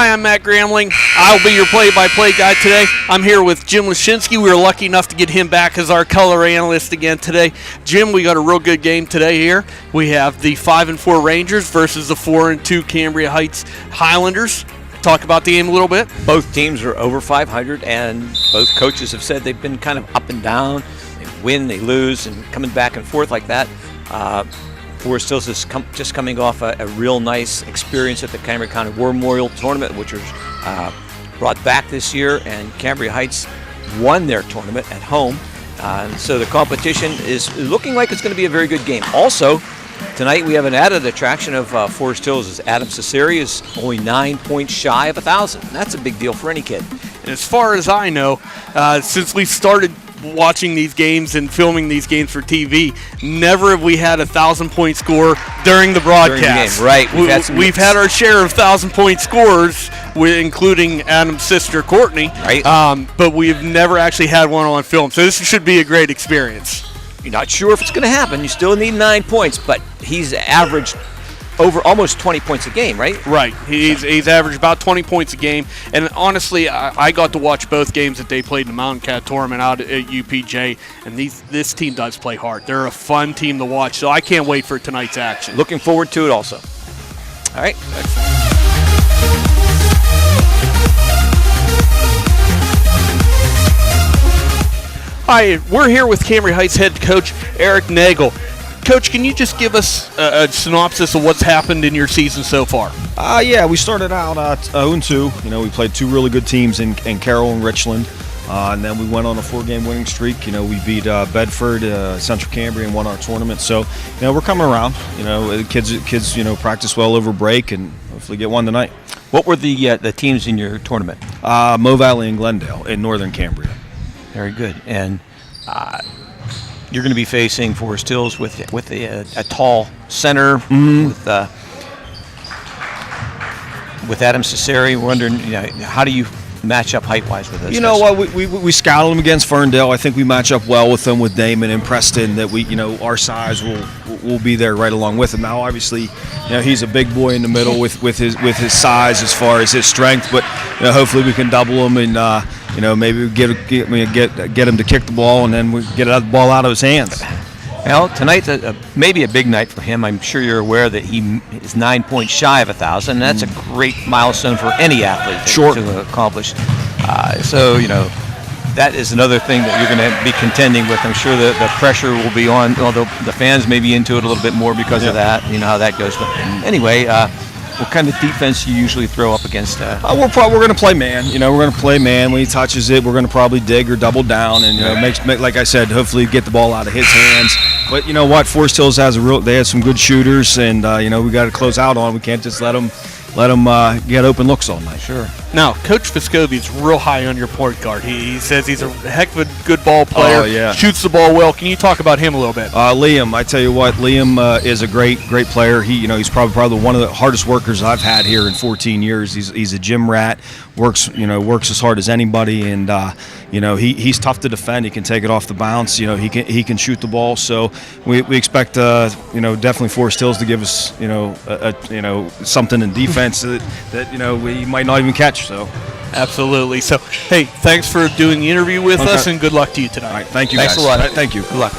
Hi, I'm Matt Gramling. I'll be your play-by-play guy today. I'm here with Jim Lashinsky. We were lucky enough to get him back as our color analyst again today. Jim, we got a real good game today here. We have the 5-4 Rangers versus the 4-2 Cambria Heights Highlanders. Talk about the game a little bit. Both teams are over 500, and both coaches have said they've been kind of up and down. They win, they lose, and coming back and forth like that. Forest Hills is just coming off a real nice experience at the Cambria County War Memorial Tournament, which was brought back this year, and Cambria Heights won their tournament at home. So the competition is looking like it's going to be a very good game. Also, tonight we have an added attraction of Forest Hills. Adam Cesari is only 9 points shy of 1,000. That's a big deal for any kid. And as far as I know, since we started watching these games and filming these games for TV, never have we had a 1,000-point score during the broadcast. During the game, right. We've had our share of 1,000-point scores, including Adam's sister, Courtney, right. But we've never actually had one on film. So this should be a great experience. You're not sure if it's going to happen. You still need 9 points, but he's averaged over almost 20 points a game, right? Right. He's averaged about 20 points a game. And honestly, I got to watch both games that they played in the Mountain Cat Tournament out at UPJ, and this team does play hard. They're a fun team to watch, so I can't wait for tonight's action. Looking forward to it also. All right. Hi, we're here with Cambria Heights head coach Eric Nagel. Coach, can you just give us a synopsis of what's happened in your season so far? Yeah, we started out 0-2. You know, we played two really good teams in Carroll and Richland, and then we went on a 4-game winning streak. You know, we beat Bedford, Central Cambria, and won our tournament. So, you know, we're coming around. You know, the kids, you know, practice well over break and hopefully get one tonight. What were the teams in your tournament? Mo Valley and Glendale in northern Cambria. Very good. And you're going to be facing Forest Hills with a tall center with Adam Cesari. We're wondering, you know, how do you match up height-wise with those? You know what? We scouted them against Ferndale. I think we match up well with them with Damon and Preston. That we, you know, our size will be there right along with him. Now, obviously, you know, he's a big boy in the middle with his size as far as his strength. But you know, hopefully we can double him and you know, maybe get him to kick the ball and then we get the ball out of his hands. Well, tonight's maybe a big night for him. I'm sure you're aware that he is 9 points shy of 1,000. That's a great milestone for any athlete to accomplish. So, you know, that is another thing that you're going to be contending with. I'm sure the pressure will be on, although the fans may be into it a little bit more because of that. You know how that goes. But anyway, what kind of defense do you usually throw up against? We're going to play man. You know, we're going to play man. When he touches it, we're going to probably dig or double down, and you know, make like I said, hopefully get the ball out of his hands. But you know what, Forest Hills they have some good shooters, and you know, we got to close out on. We can't just let them get open looks all night. Sure. Now, Coach Vescovi is real high on your point guard. He says he's a heck of a good ball player. Oh, yeah. Shoots the ball well. Can you talk about him a little bit? Liam, I tell you what, Liam is a great player. He's probably one of the hardest workers I've had here in 14 years. He's a gym rat. Works as hard as anybody, and you know, he's tough to defend. He can take it off the bounce. You know, he can shoot the ball. So we expect you know, definitely Forest Hills to give us you know something in defense that you know we might not even catch. So absolutely. So hey, thanks for doing the interview with us, and good luck to you tonight. All right, thank you. Thanks guys. a lot. Thank you. Good luck.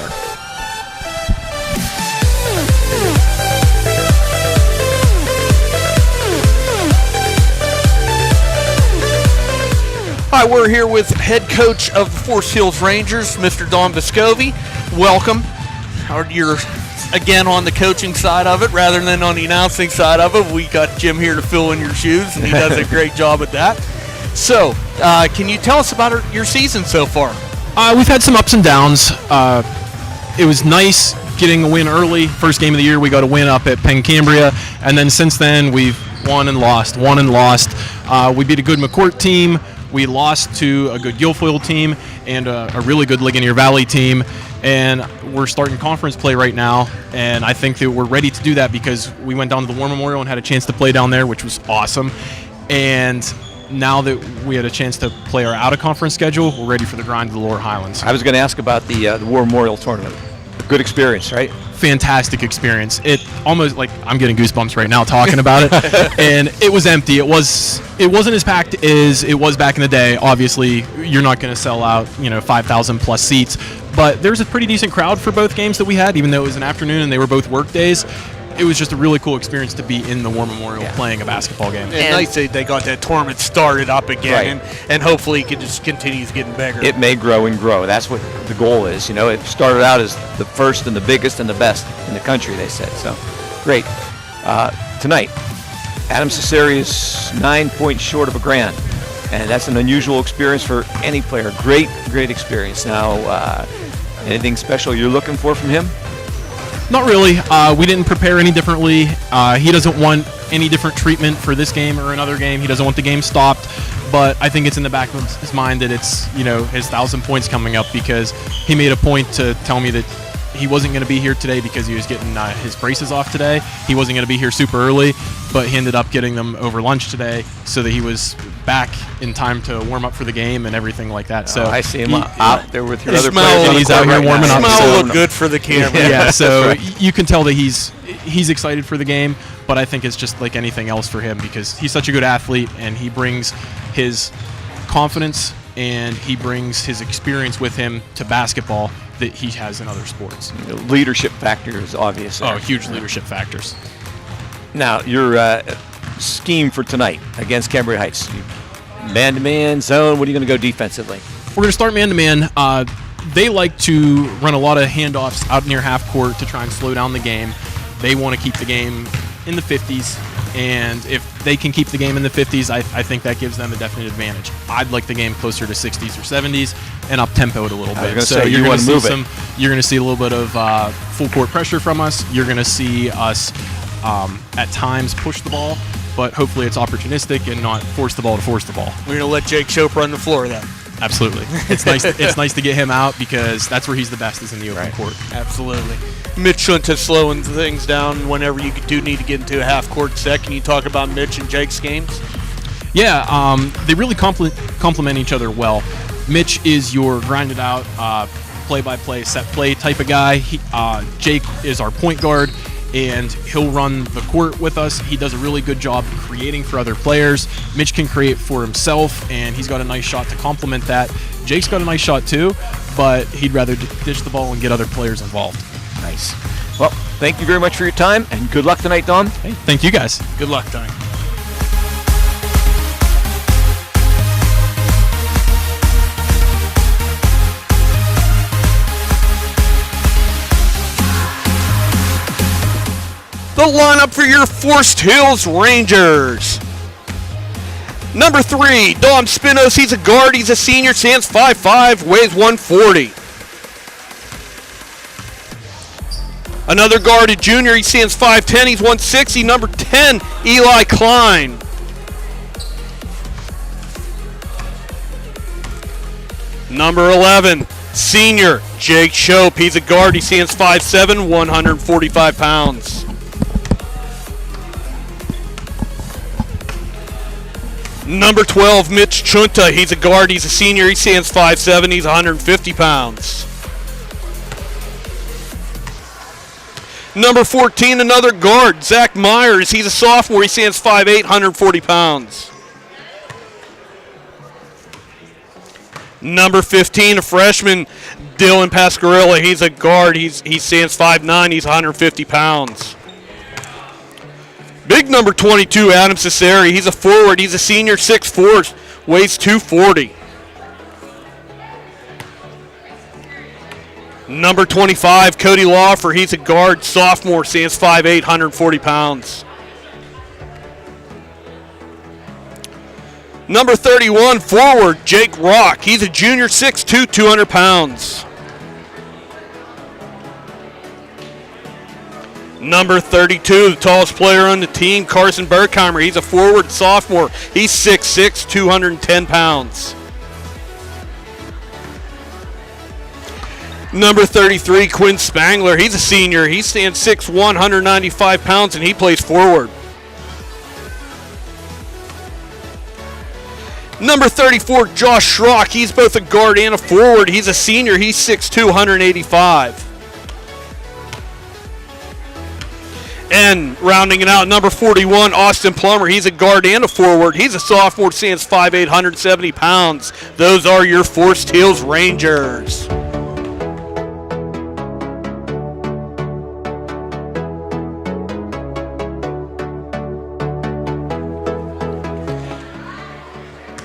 Hi, we're here with head coach of the Forest Hills Rangers, Mr. Don Vescovi. Welcome. You're again on the coaching side of it rather than on the announcing side of it. We got Jim here to fill in your shoes, and he does a great job at that. So, can you tell us about your season so far? We've had some ups and downs. It was nice getting a win early. First game of the year, we got a win up at Penn Cambria, and then since then we've won and lost. We beat a good McCourt team. We lost to a good Guilfoyle team and a really good Ligonier Valley team, and we're starting conference play right now, and I think that we're ready to do that because we went down to the War Memorial and had a chance to play down there, which was awesome. And now that we had a chance to play our out-of-conference schedule, we're ready for the grind of the Lower Highlands. I was going to ask about the War Memorial Tournament. good experience, right? Fantastic experience. It almost, like, I'm getting goosebumps right now talking about it. And it was empty. It wasn't as packed as it was back in the day. Obviously, you're not going to sell out 5,000 plus seats, but there's a pretty decent crowd for both games that we had, even though it was an afternoon and they were both work days. It was just a really cool experience to be in the War Memorial playing a basketball game. And nice that they got that tournament started up again, Right. and hopefully it just continues getting bigger. It may grow and grow. That's what the goal is. It started out as the first and the biggest and the best in the country, they said. So, great. Tonight, Adam Cesare is 9 points short of a grand, and that's an unusual experience for any player. Great experience. Now, anything special you're looking for from him? Not really. We didn't prepare any differently. He doesn't want any different treatment for this game or another game. He doesn't want the game stopped. But I think it's in the back of his mind that it's, his 1,000 points coming up, because he made a point to tell me that he wasn't going to be here today because he was getting his braces off today. He wasn't going to be here super early, but he ended up getting them over lunch today so that he was back in time to warm up for the game and everything like that. So I see him out there with your His other smell- players. on the he's court out here right warming now. up, Smell so- look good for the camera. Yeah, so right. you can tell that he's excited for the game, but I think it's just like anything else for him, because he's such a good athlete and he brings his confidence and he brings his experience with him to basketball that he has in other sports. The leadership factor is obvious there. Oh, huge leadership factors. Now, your scheme for tonight against Cambria Heights. Man-to-man, zone, what are you going to go defensively? We're going to start man-to-man. They like to run a lot of handoffs out near half court to try and slow down the game. They want to keep the game in the 50s, and if they can keep the game in the 50s, I think that gives them a definite advantage. I'd like the game closer to 60s or 70s and up-tempo it a little bit. gonna So say, you're you going to wanna see move it. you're going to see a little bit of full court pressure from us. You're going to see us at times push the ball, but hopefully it's opportunistic and not force the ball to force the ball. We're going to let Jake Shope run the floor then. Absolutely. It's nice. It's nice to get him out, because that's where he's the best, is in the open court. Absolutely. Mitch Shunta slowing things down whenever you do need to get into a half-court set. Can you talk about Mitch and Jake's games? Yeah, they really complement each other well. Mitch is your grinded-out, play-by-play, set-play type of guy. Jake is our point guard, and he'll run the court with us. He does a really good job creating for other players. Mitch can create for himself, and he's got a nice shot to complement that. Jake's got a nice shot too, but he'd rather dish the ball and get other players involved. Nice. Well, thank you very much for your time, and good luck tonight, Dom. Hey, thank you guys. Good luck, Tony. The lineup for your Forest Hills Rangers. Number 3, Dom Spinos. He's a guard. He's a senior. Stands 5'5", weighs 140. Another guard, a junior. He stands 5'10". He's 160. Number 10, Eli Klein. Number 11, senior, Jake Shope. He's a guard. He stands 5'7", 145 pounds. Number 12, Mitch Chunta. He's a guard. He's a senior. He stands 5'7". He's 150 pounds. Number 14, another guard, Zach Myers. He's a sophomore. He stands 5'8", 140 pounds. Number 15, a freshman, Dylan Pascarilla. He's a guard. He stands 5'9". He's 150 pounds. Big number 22, Adam Cesare. He's a forward. He's a senior, 6'4", weighs 240. Number 25, Cody Lawfer. He's a guard, sophomore, stands 5'8", 140 pounds. Number 31, forward, Jake Rock. He's a junior, 6'2", 200 pounds. Number 32, the tallest player on the team, Carson Berkheimer. He's a forward, sophomore. He's 6'6", 210 pounds. Number 33, Quinn Spangler. He's a senior. He stands 6'1", 195 pounds, and he plays forward. Number 34, Josh Schrock. He's both a guard and a forward. He's a senior. He's 6'2", 185. And rounding it out, number 41, Austin Plummer. He's a guard and a forward. He's a sophomore, stands 5'8", 170 pounds. Those are your Forest Hills Rangers.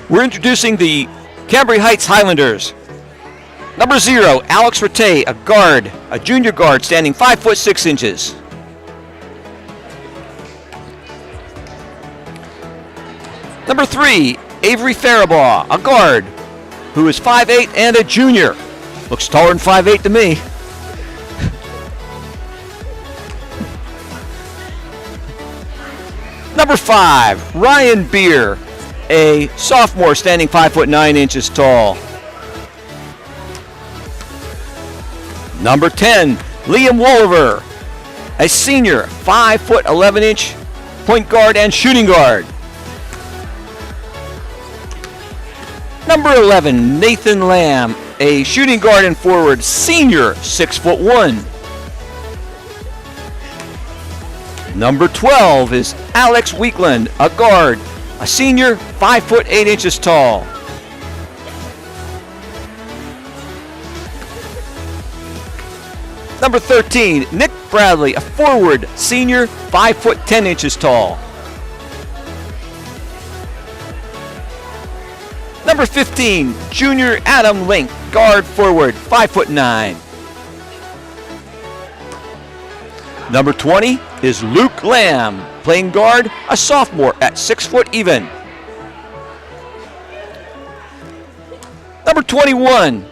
We're introducing the Cambria Heights Highlanders. Number 0, Alex Rattay, a guard, a junior guard, standing 5 foot 6 inches. Number 3, Avery Faribaugh, a guard, who is 5'8" and a junior. Looks taller than 5'8" to me. Number 5, Ryan Beer, a sophomore, standing 5 foot 9 inches tall. Number 10, Liam Wolliver, a senior, 5 foot 11 inch point guard and shooting guard. Number 11, Nathan Lamb, a shooting guard and forward, senior, 6 foot 1. Number 12 is Alex Weekland, a guard, a senior, 5 foot 8 inches tall. Number 13, Nick Bradley, a forward, senior, 5 foot 10 inches tall. Number 15, junior Adam Link, guard forward, 5 foot 9. Number 20 is Luke Lamb, playing guard, a sophomore at 6 foot even. Number 21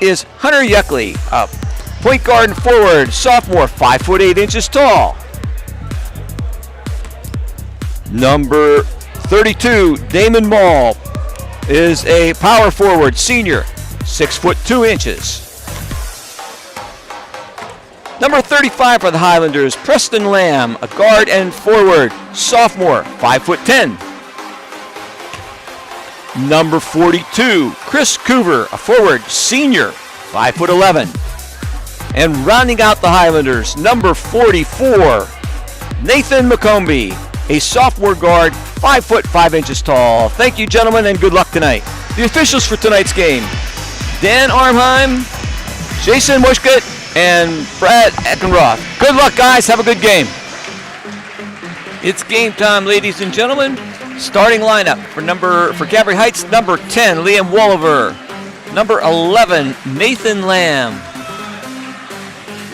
is Hunter Yuckley, a point guard and forward, sophomore, 5 foot 8 inches tall. Number 32, Damon Mall, is a power forward, senior, 6 foot 2 inches. Number 35 for the Highlanders, Preston Lamb, a guard and forward, sophomore, 5 foot 10. Number 42, Chris Coover, a forward, senior, 5 foot 11. And rounding out the Highlanders, number 44, Nathan McCombie, a sophomore guard, 5 foot 5 inches tall. Thank you, gentlemen, and good luck tonight. The officials for tonight's game, Dan Armheim, Jason Mushkett, and Brad Eckenroth. Good luck, guys. Have a good game. It's game time, ladies and gentlemen. Starting lineup for Cambria Heights, number 10, Liam Wolliver. Number 11, Nathan Lamb.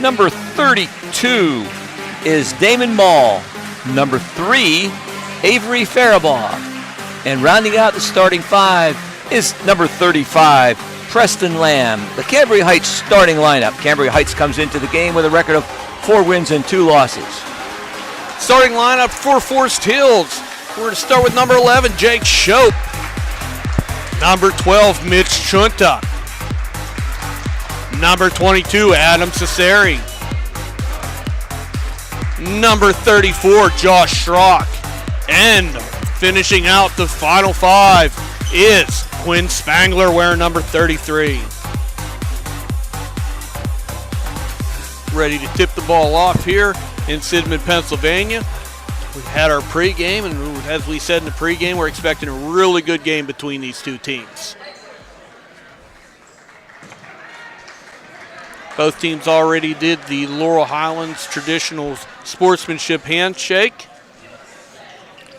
Number 32 is Damon Mall. Number 3, Avery Faribaugh. And rounding out the starting 5 is number 35, Preston Lamb. The Cambria Heights starting lineup. Cambria Heights comes into the game with a record of 4 wins and 2 losses. Starting lineup for Forest Hills. We're going to start with number 11, Jake Shope. Number 12, Mitch Chunta. Number 22, Adam Cesari. Number 34, Josh Schrock. And finishing out the final 5 is Quinn Spangler wearing number 33. Ready to tip the ball off here in Sidman, Pennsylvania. We had our pregame, and as we said in the pregame, we're expecting a really good game between these two teams. Both teams already did the Laurel Highlands traditional sportsmanship handshake.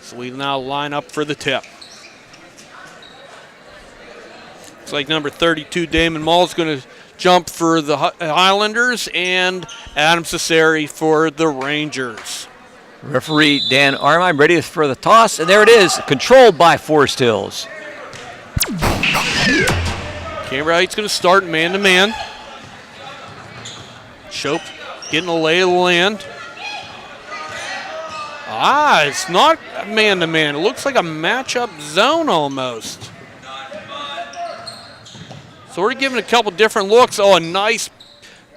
So we now line up for the tip. Looks like number 32, Damon Mall, is going to jump for the Highlanders, and Adam Cesari for the Rangers. Referee Dan Armheim ready for the toss, and there it is, controlled by Forest Hills. Cambria Heights going to start man-to-man. Shope getting a lay of the land. It's not man-to-man. It looks like a matchup zone almost. So we're giving a couple different looks. A nice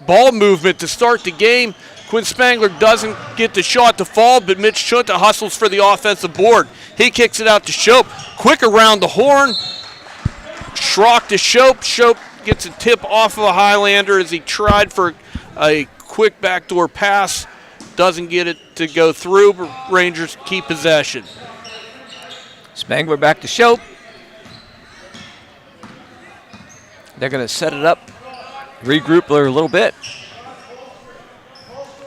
ball movement to start the game. Quinn Spangler doesn't get the shot to fall, but Mitch Chunta hustles for the offensive board. He kicks it out to Shope. Quick around the horn. Schrock to Shope. Shope gets a tip off of a Highlander as he tried for a quick backdoor pass. doesn't get it to go through, but Rangers keep possession. Spangler back to Shope. They're going to set it up, regroup there a little bit.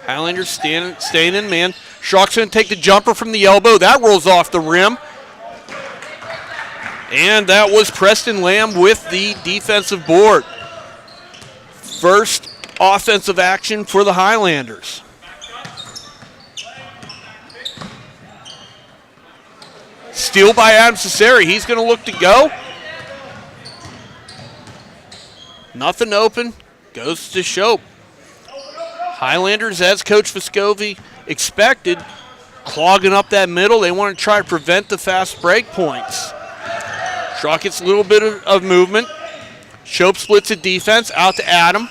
Highlanders staying in man. Schrock's going to take the jumper from the elbow. That rolls off the rim. And that was Preston Lamb with the defensive board. First offensive action for the Highlanders. Steal by Adam Cesari. He's going to look to go. Nothing open. Goes to Shope. Highlanders, as Coach Vescovi expected, clogging up that middle. They want to try to prevent the fast break points. Schrock gets a little bit of movement. Shope splits the defense out to Adam.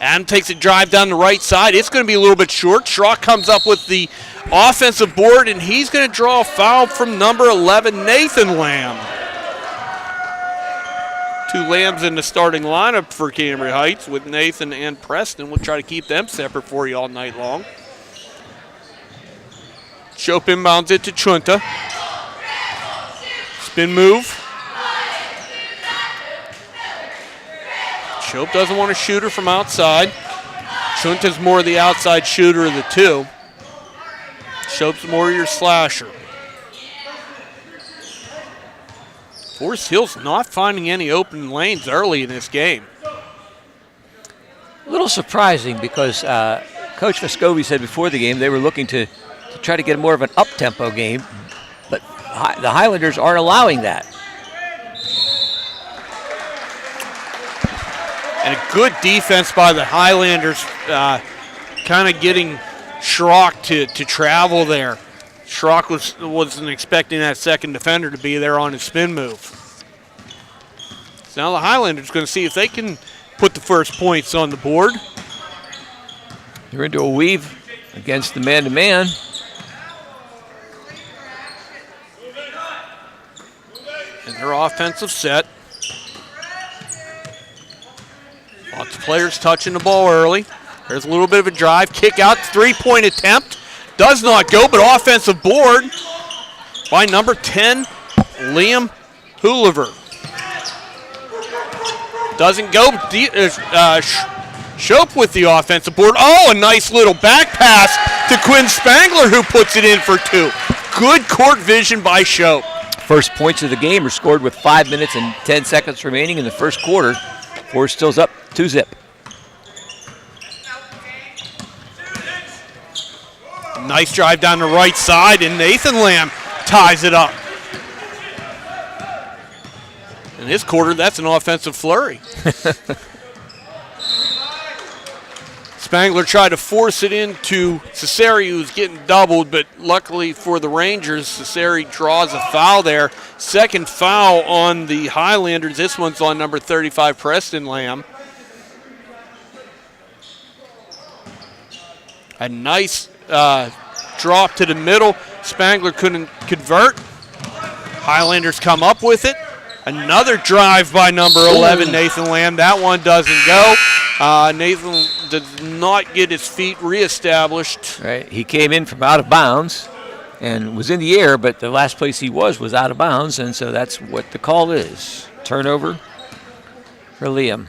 Adam takes a drive down the right side. It's going to be a little bit short. Schrock comes up with the offensive board, and he's going to draw a foul from number 11, Nathan Lamb. Two Lambs in the starting lineup for Cambria Heights with Nathan and Preston. We'll try to keep them separate for you all night long. Shope inbounds it to Chunta. Spin move. Shope doesn't want to shoot her from outside. Chunta's more the outside shooter of the two. Shope's more your slasher. Forest Hills not finding any open lanes early in this game. A little surprising because Coach Vescovi said before the game they were looking to try to get more of an up-tempo game, but the Highlanders aren't allowing that. And a good defense by the Highlanders, kind of getting Schrock to travel there. Schrock wasn't expecting that second defender to be there on his spin move. So now the Highlanders going to see if they can put the first points on the board. They're into a weave against the man-to-man. And their offensive set. Lots of players touching the ball early. There's a little bit of a drive, kick out, three-point attempt. Does not go, but offensive board by number 10, Liam Hooliver. Doesn't go. Shope with the offensive board. Oh, a nice little back pass to Quinn Spangler, who puts it in for two. Good court vision by Shope. First points of the game were scored with 5 minutes and 10 seconds remaining in the first quarter. Forest Hill's up 2-zip. Nice drive down the right side, and Nathan Lamb ties it up. In this quarter, that's an offensive flurry. Spangler tried to force it into Cesari, who's getting doubled, but luckily for the Rangers, Cesari draws a foul there. Second foul on the Highlanders. This one's on number 35, Preston Lamb. A nice drop to the middle. Spangler couldn't convert. Highlanders come up with it. Another drive by number 11, Nathan Lamb. That one doesn't go. Nathan does not get his feet reestablished. Right, he came in from out of bounds and was in the air, but the last place he was out of bounds, and so that's what the call is. Turnover for Liam.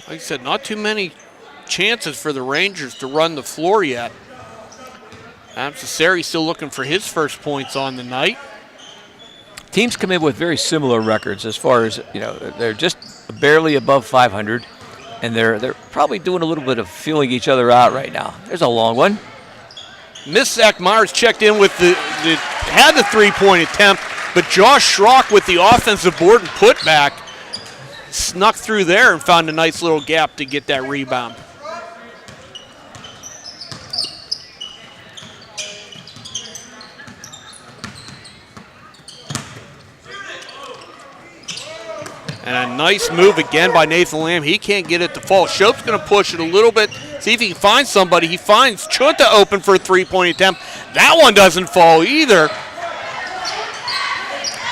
Like I said, not too many chances for the Rangers to run the floor yet. Adam Cesari still looking for his first points on the night. Teams come in with very similar records as far as, they're just barely above 500, and they're probably doing a little bit of feeling each other out right now. There's a long one. Miss Zach Myers checked in with had the three-point attempt, but Josh Schrock with the offensive board and putback snuck through there and found a nice little gap to get that rebound. And a nice move again by Nathan Lamb. He can't get it to fall. Shope's going to push it a little bit, see if he can find somebody. He finds Chunta open for a three-point attempt. That one doesn't fall either.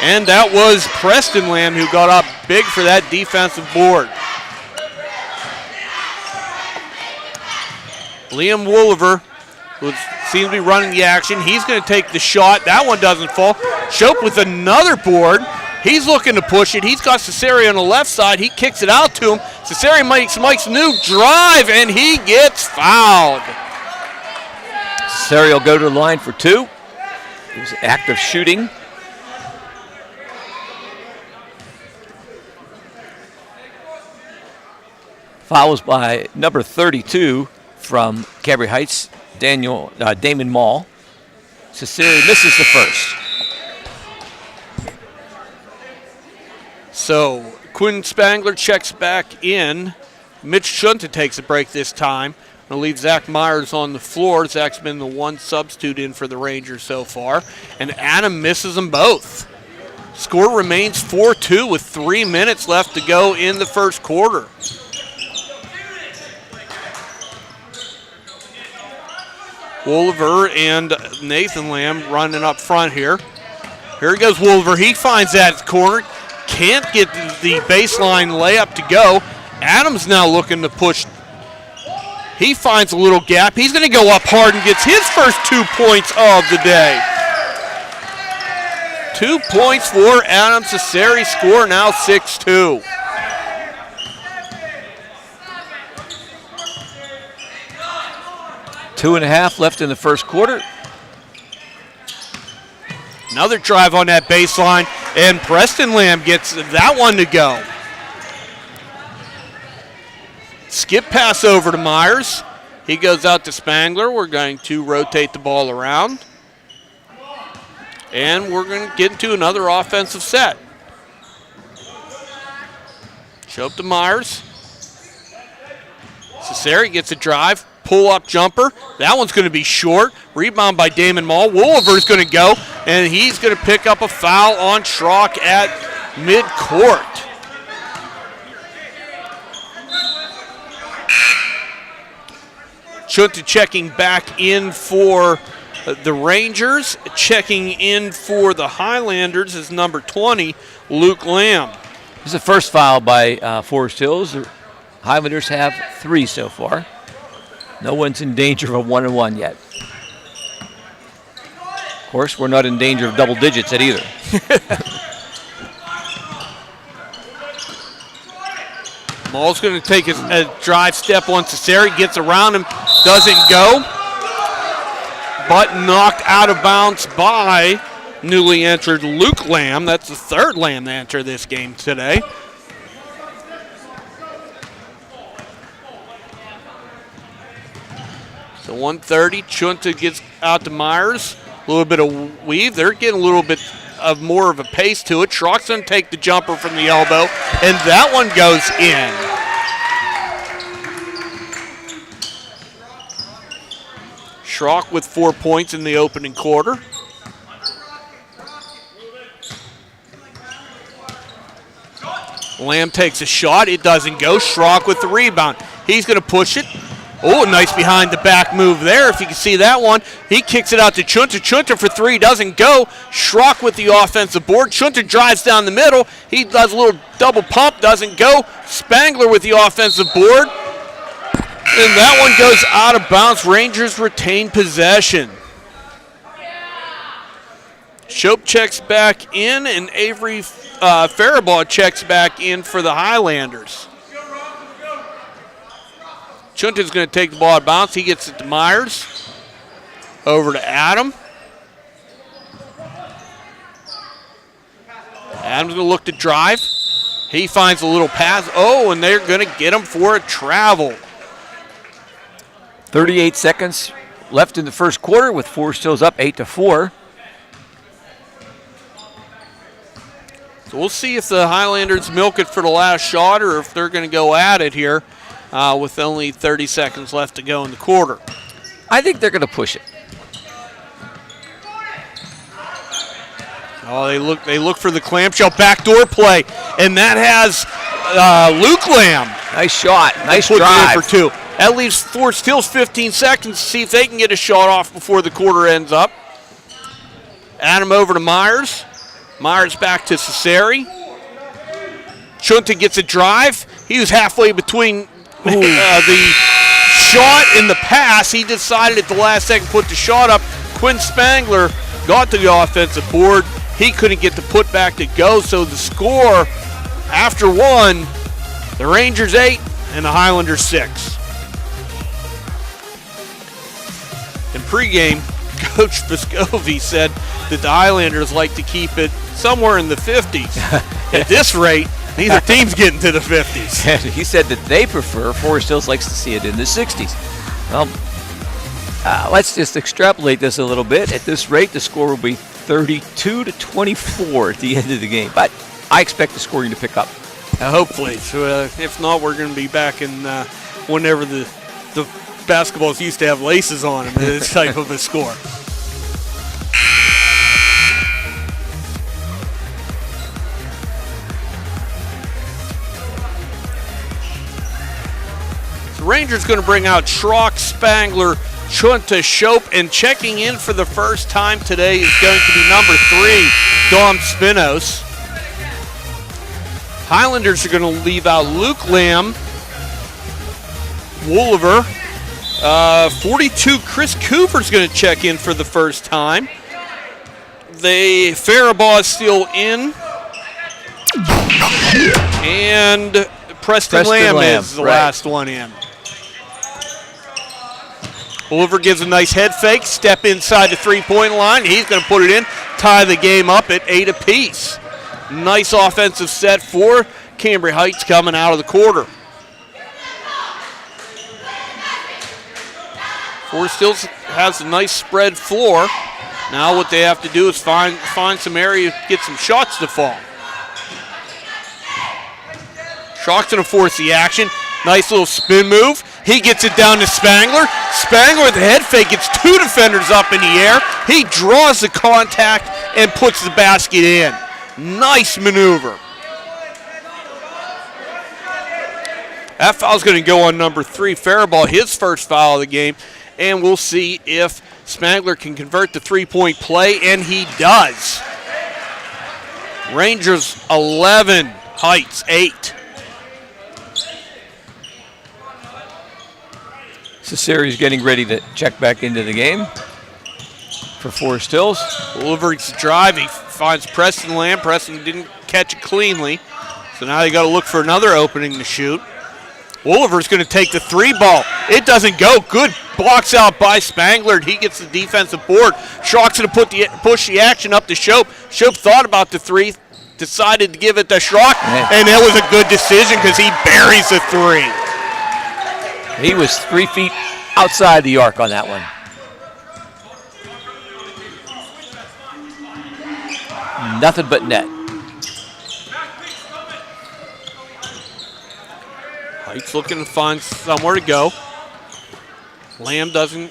And that was Preston Lamb who got up big for that defensive board. Liam Wooliver, who seems to be running the action, he's going to take the shot. That one doesn't fall. Shope with another board. He's looking to push it. He's got Cesare on the left side. He kicks it out to him. Cesare makes Mike's new drive, and he gets fouled. Cesare will go to the line for 2. It was active shooting. Fouls by number 32 from Cambria Heights, Damon Mall. Cesare misses the first. So Quinn Spangler checks back in. Mitch Shunta takes a break this time. I'll leave Zach Myers on the floor. Zach's been the one substitute in for the Rangers so far. And Adam misses them both. Score remains 4-2 with 3 minutes left to go in the first quarter. Wooliver and Nathan Lamb running up front here. Here goes Wooliver. He finds that corner. Can't get the baseline layup to go. Adams now looking to push. He finds a little gap. He's going to go up hard and gets his first 2 points of the day. 2 points for Adam Cesare. Score now 6-2. Two and a half left in the first quarter. Another drive on that baseline, and Preston Lamb gets that one to go. Skip pass over to Myers. He goes out to Spangler. We're going to rotate the ball around. And we're going to get into another offensive set. Shope to Myers. Cesare gets a drive. Pull-up jumper. That one's going to be short. Rebound by Damon Mall. Wooliver's going to go, and he's going to pick up a foul on Schrock at midcourt. Chunta checking back in for the Rangers. Checking in for the Highlanders is number 20, Luke Lamb. This is the first foul by Forest Hills. The Highlanders have 3 so far. No one's in danger of a 1-and-1 yet. Of course, we're not in danger of double digits at either. Mall's going to take a drive step on Cesare, gets around him, doesn't go, but knocked out of bounds by newly entered Luke Lamb. That's the third Lamb to enter this game today. So 1:30, Chunta gets out to Myers. A little bit of weave. They're getting a little bit of more of a pace to it. Schrock's going to take the jumper from the elbow, and that one goes in. Schrock with 4 points in the opening quarter. Lamb takes a shot. It doesn't go. Schrock with the rebound. He's going to push it. Oh, nice behind the back move there, if you can see that one. He kicks it out to Chunta. Chunta for 3, doesn't go. Schrock with the offensive board. Chunta drives down the middle. He does a little double pump, doesn't go. Spangler with the offensive board. And that one goes out of bounds. Rangers retain possession. Shope checks back in, and Avery Faribault checks back in for the Highlanders. Chunta's going to take the ball out of bounds. He gets it to Myers. Over to Adam. Adam's going to look to drive. He finds a little pass. Oh, and they're going to get him for a travel. 38 seconds left in the first quarter with Forest Hills up 8-4. So we'll see if the Highlanders milk it for the last shot or if they're going to go at it here. With only 30 seconds left to go in the quarter. I think they're going to push it. Oh, they look for the clamshell backdoor play, and that has Luke Lamb. Nice shot, nice put drive. In for 2. That leaves Forest Hills 15 seconds to see if they can get a shot off before the quarter ends up. Adam over to Myers. Myers back to Cesare. Chunta gets a drive. He was halfway between the shot and the pass. He decided at the last second to put the shot up. Quinn Spangler got to the offensive board. He couldn't get the putback to go, so the score after one, the Rangers 8 and the Highlanders 6. In pregame, Coach Vescovi said that the Highlanders like to keep it somewhere in the 50s. At this rate, neither team's getting to the 50s. He said that they prefer, Forest Hills likes to see it in the 60s. Well, let's just extrapolate this a little bit. At this rate, the score will be 32-24 at the end of the game. But I expect the scoring to pick up. Hopefully. So, if not, we're going to be back in whenever the basketballs used to have laces on them, this type of a score. The Rangers going to bring out Schrock, Spangler, Chunta, Shope, and checking in for the first time today is going to be number 3, Dom Spinos. Highlanders are going to leave out Luke Lamb, Wooliver. 42, Chris Cooper's going to check in for the first time. The Faribaugh is still in. And Preston Lamb is the last one in. Wooliver gives a nice head fake, step inside the three-point line. He's going to put it in, tie the game up at 8 apiece. Nice offensive set for Cambria Heights coming out of the quarter. Forest Hills has a nice spread floor. Now what they have to do is find some area to get some shots to fall. Schrock's going to force the action. Nice little spin move. He gets it down to Spangler. Spangler with the head fake gets 2 defenders up in the air. He draws the contact and puts the basket in. Nice maneuver. That foul's going to go on number 3, Faribaugh, his first foul of the game. And we'll see if Spangler can convert the three-point play, and he does. Rangers 11, Heights 8. Cesare's getting ready to check back into the game for Forest Hills. Wooliver's drive, he finds Preston Lamb. Preston didn't catch it cleanly, so now they got to look for another opening to shoot. Wooliver's going to take the 3 ball. It doesn't go. Good blocks out by Spangler. He gets the defensive board. Schrock's going to push the action up to Shope. Shope thought about the 3, decided to give it to Schrock, and that was a good decision because he buries the 3. He was 3 feet outside the arc on that one. Nothing but net. Heights looking to find somewhere to go. Lamb doesn't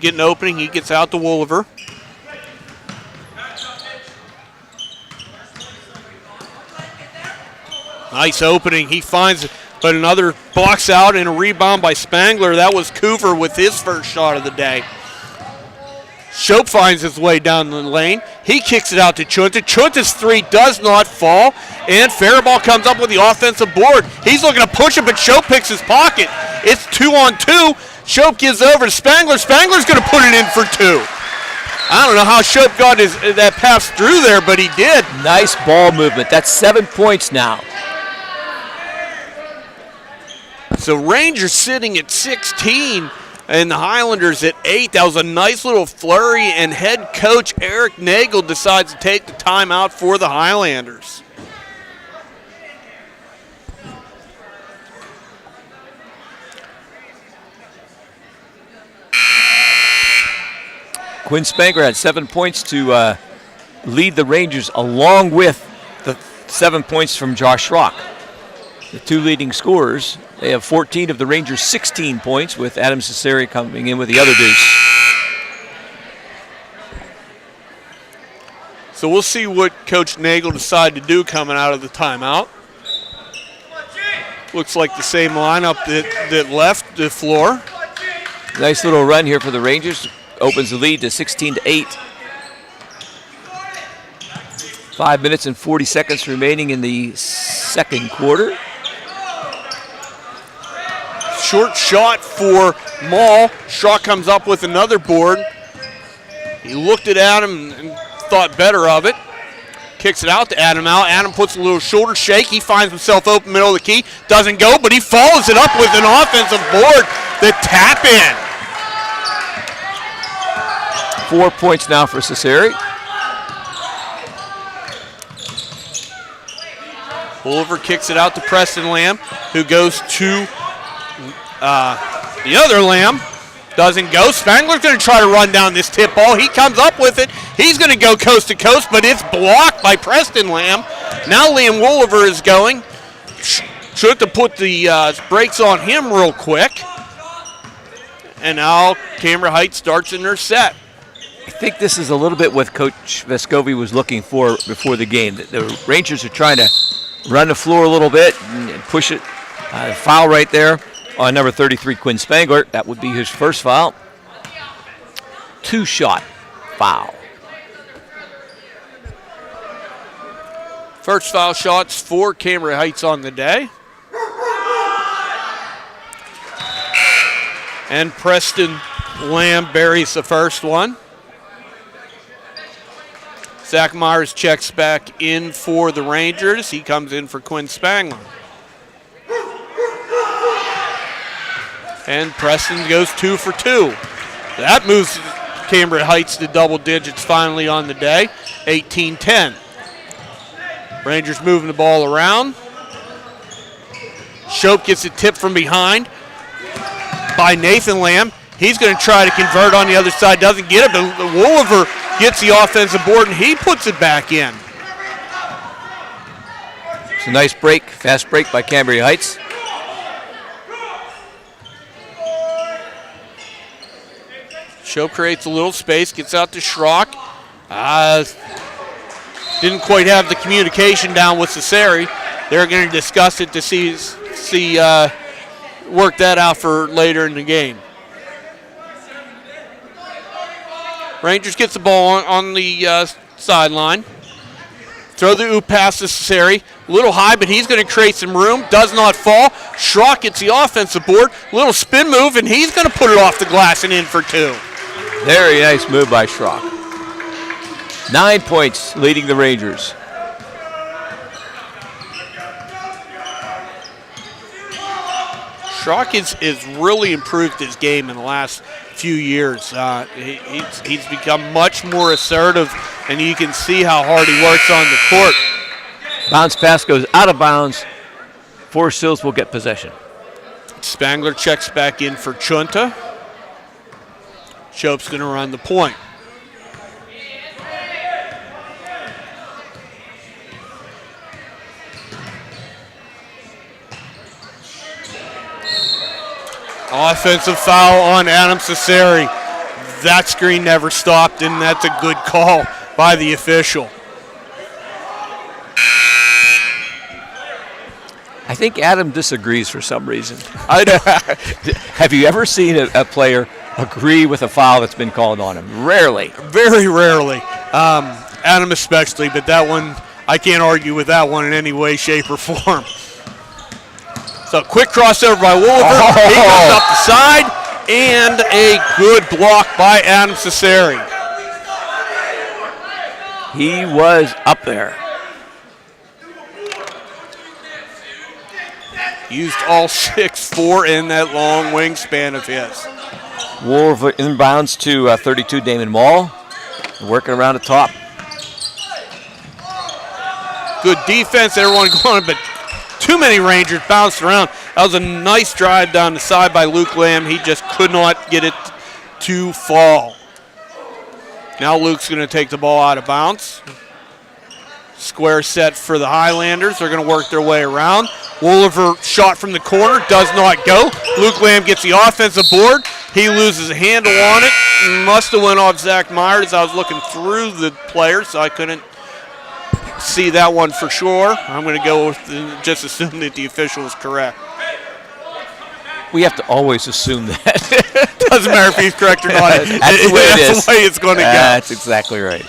get an opening. He gets out to Wooliver. Nice opening. He finds it, but another box out and a rebound by Spangler. That was Coover with his first shot of the day. Shope finds his way down the lane. He kicks it out to Chunta. Chunta's 3 does not fall, and Faribaugh comes up with the offensive board. He's looking to push it, but Shope picks his pocket. It's 2-on-2. Shope gives over to Spangler. Spangler's going to put it in for 2. I don't know how Shope got that pass through there, but he did. Nice ball movement. That's 7 points now. So Rangers sitting at 16 and the Highlanders at 8. That was a nice little flurry, and head coach Eric Nagel decides to take the timeout for the Highlanders. Quinn Spangler had 7 points to lead the Rangers, along with the 7 points from Josh Schrock. The 2 leading scorers. They have 14 of the Rangers' 16 points, with Adam Cesare coming in with the other deuce. So we'll see what Coach Nagel decided to do coming out of the timeout. Looks like the same lineup that left the floor. Nice little run here for the Rangers. Opens the lead to 16-8. 5 minutes and 40 seconds remaining in the second quarter. Short shot for Maul. Shaw comes up with another board. He looked at Adam and thought better of it. Kicks it out to Adam out. Adam puts a little shoulder shake. He finds himself open middle of the key. Doesn't go, but he follows it up with an offensive board. The tap in. 4 points now for Cesare. Oliver kicks it out to Preston Lamb, who goes to the other Lamb. Doesn't go. Spangler's going to try to run down this tip ball. He comes up with it. He's going to go coast to coast, but it's blocked by Preston Lamb. Now Liam Wolliver is going. Should have put the brakes on him real quick. And now Cambria Heights starts in their set. I think this is a little bit what Coach Vescovi was looking for before the game. The Rangers are trying to run the floor a little bit and push it. Foul right there on number 33, Quinn Spangler. That would be his first foul. 2-shot foul. First foul shots for Cambria Heights on the day. And Preston Lamb buries the first one. Zach Myers checks back in for the Rangers. He comes in for Quinn Spangler. And Preston goes 2 for 2. That moves Cambria Heights to double digits finally on the day, 18-10. Rangers moving the ball around. Shope gets a tip from behind by Nathan Lamb. He's going to try to convert on the other side, doesn't get it, but Wolliver gets the offensive board and he puts it back in. It's a nice break, fast break by Cambria Heights. Shope creates a little space, gets out to Schrock. Didn't quite have the communication down with Cesare. They're going to discuss it to see work that out for later in the game. Rangers gets the ball on the sideline. Throw the oop pass to Cesare. A little high, but he's going to create some room. Does not fall. Schrock gets the offensive board. Little spin move, and he's going to put it off the glass and in for 2. Very nice move by Schrock. 9 points leading the Rangers. Schrock is really improved his game in the last few years. He's become much more assertive, and you can see how hard he works on the court. Bounce pass goes out of bounds. Forest Hills will get possession. Spangler checks back in for Chunta. Shope's going to run the point. Offensive foul on Adam Cesare. That screen never stopped, and that's a good call by the official. I think Adam disagrees for some reason. Have you ever seen a player agree with a foul that's been called on him? Rarely. Very rarely. Adam especially, but that one, I can't argue with that one in any way, shape, or form. So quick crossover by Wolliver. He goes up the side, and a good block by Adam Cesare. He was up there. Used all 6'4" in that long wingspan of his. Wolver inbounds to 32 Damon Mall. Working around the top. Good defense, everyone going, but too many Rangers bounced around. That was a nice drive down the side by Luke Lamb. He just could not get it to fall. Now Luke's going to take the ball out of bounds. Square set for the Highlanders. They're going to work their way around. Wolliver shot from the corner, does not go. Luke Lamb gets the offensive board. He loses a handle on it. Must have went off Zach Myers. I was looking through the players, so I couldn't see that one for sure. I'm going to go with just assume that the official is correct. We have to always assume that. Doesn't matter if he's correct or not. That's the way it is. That's the way it's going to go. That's exactly right.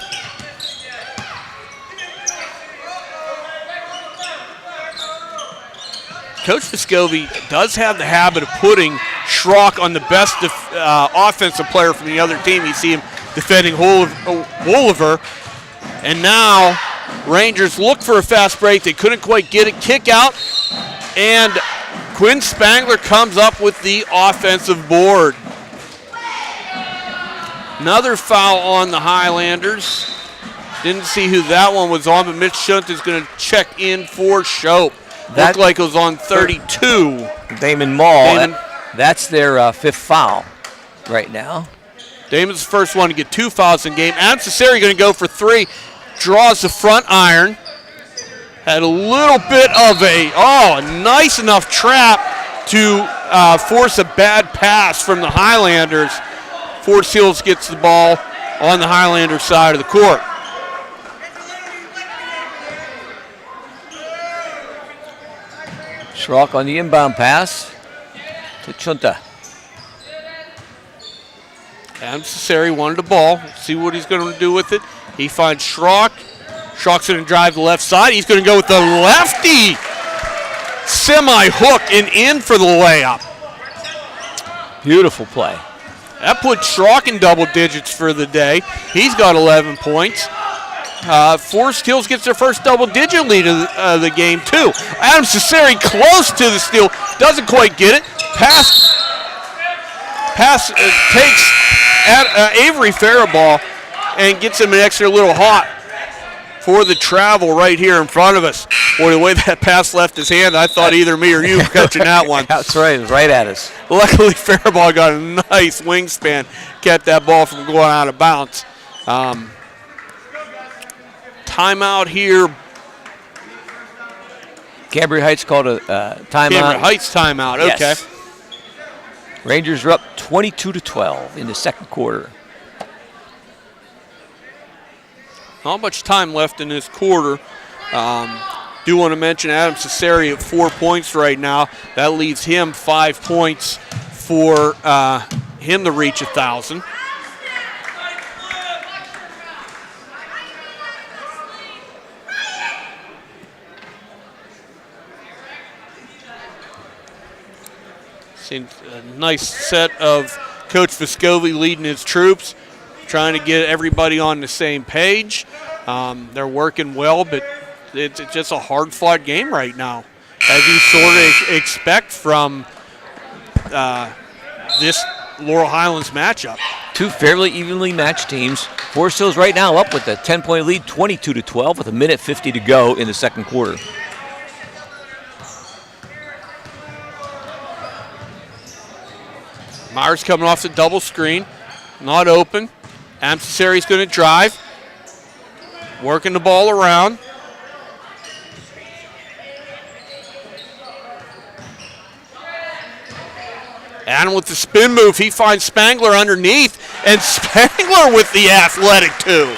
Coach Vescovi does have the habit of putting Schrock on the best offensive player from the other team. You see him defending Wolliver. And now Rangers look for a fast break. They couldn't quite get it. Kick out. And Quinn Spangler comes up with the offensive board. Another foul on the Highlanders. Didn't see who that one was on, but Mitch Shunt is going to check in for Shope. Looked like it was on 32. Damon Mall. That's their fifth foul right now. Damon's the first one to get 2 fouls in game. Adam Cesari going to go for 3. Draws the front iron. Had a little bit of a nice enough trap to force a bad pass from the Highlanders. Forest Hills gets the ball on the Highlander side of the court. Schrock on the inbound pass to Chunta. Adam Cesari wanted the ball. See what he's going to do with it. He finds Schrock. Schrock's going to drive the left side. He's going to go with the lefty. Semi-hook and in for the layup. Beautiful play. That put Schrock in double digits for the day. He's got 11 points. Forest Hills gets their first double-digit lead of the game, too. Adam Cesari close to the steal. Doesn't quite get it. Pass takes Avery Faribault and gets him an extra little hot for the travel right here in front of us. Boy, the way that pass left his hand, I thought either me or you were catching that one. That's right. It was right at us. Luckily, Faribault got a nice wingspan, kept that ball from going out of bounds. Timeout here. Cambria Heights called a timeout. Cambria Heights timeout, okay. Yes. Rangers are up 22-12 in the second quarter. Not much time left in this quarter. Do want to mention Adam Cesari at 4 points right now. That leaves him 5 points for him to reach 1,000. Seems a nice set of Coach Vescovi leading his troops, trying to get everybody on the same page. They're working well, but it's just a hard-fought game right now, as you sort of expect from this Laurel Highlands matchup. Two fairly evenly matched teams. Forest Hills right now up with a 10-point lead, 22-12, with 1:50 to go in the second quarter. Myers coming off the double screen, not open. Adam Cesari's going to drive, working the ball around. Adam with the spin move, he finds Spangler underneath, and Spangler with the athletic too.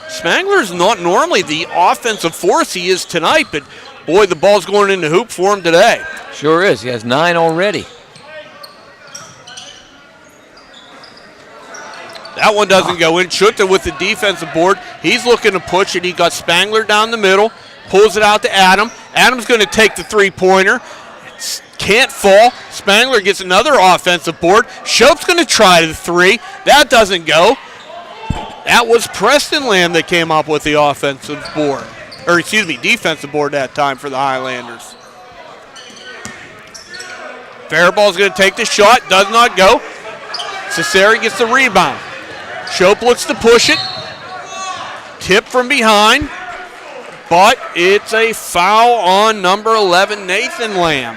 Spangler's not normally the offensive force he is tonight, but boy, the ball's going in the hoop for him today. Sure is. He has 9 already. That one doesn't go in. Chutta with the defensive board. He's looking to push it. He got Spangler down the middle. Pulls it out to Adam. Adam's going to take the three-pointer. Can't fall. Spangler gets another offensive board. Shope's going to try the three. That doesn't go. That was Preston Lamb that came up with the offensive board. Or, excuse me, defensive board that time for the Highlanders. Faribault's going to take the shot. Does not go. Cesari gets the rebound. Shope looks to push it. Tip from behind. But it's a foul on number 11, Nathan Lamb.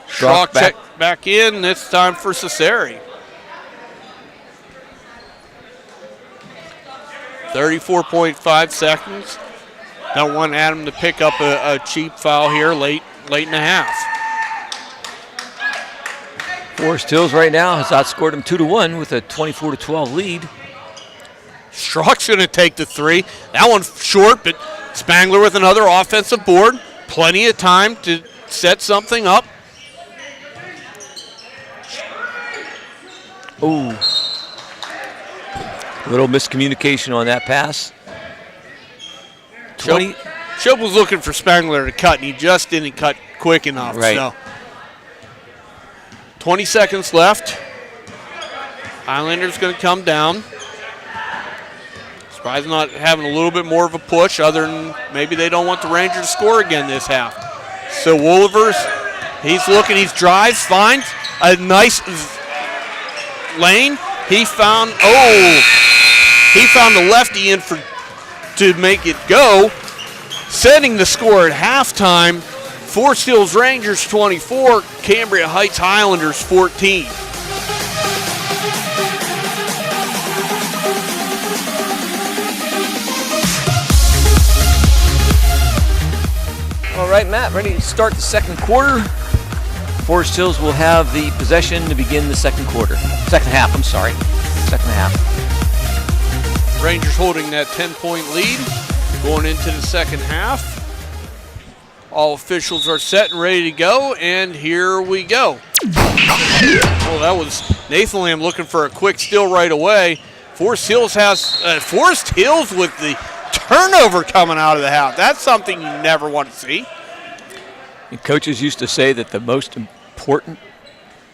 Schrock check back in. This time for Cesari. 34.5 seconds. Don't want Adam to pick up a cheap foul here late in the half. Forest Hills right now has outscored him 2-1 with a 24-12 lead. Schrock's going to take the three. That one's short, but Spangler with another offensive board. Plenty of time to set something up. Ooh. A little miscommunication on that pass. 20. Shope was looking for Spangler to cut, and he just didn't cut quick enough. Right. So 20 seconds left. Highlanders going to come down. Surprised not having a little bit more of a push, other than maybe they don't want the Rangers to score again this half. So Woolivers, he's looking, he drives, finds a nice lane. He found the lefty in to make it go, setting the score at halftime. Forest Hills Rangers 24, Cambria Heights Highlanders 14. All right, Matt, ready to start the second quarter. Forest Hills will have the possession to begin the second half. Second half. Rangers holding that 10-point lead going into the second half. All officials are set and ready to go, and here we go. Well, that was Nathan Lamb looking for a quick steal right away. Forest Hills with the turnover coming out of the half. That's something you never want to see. And coaches used to say that the most important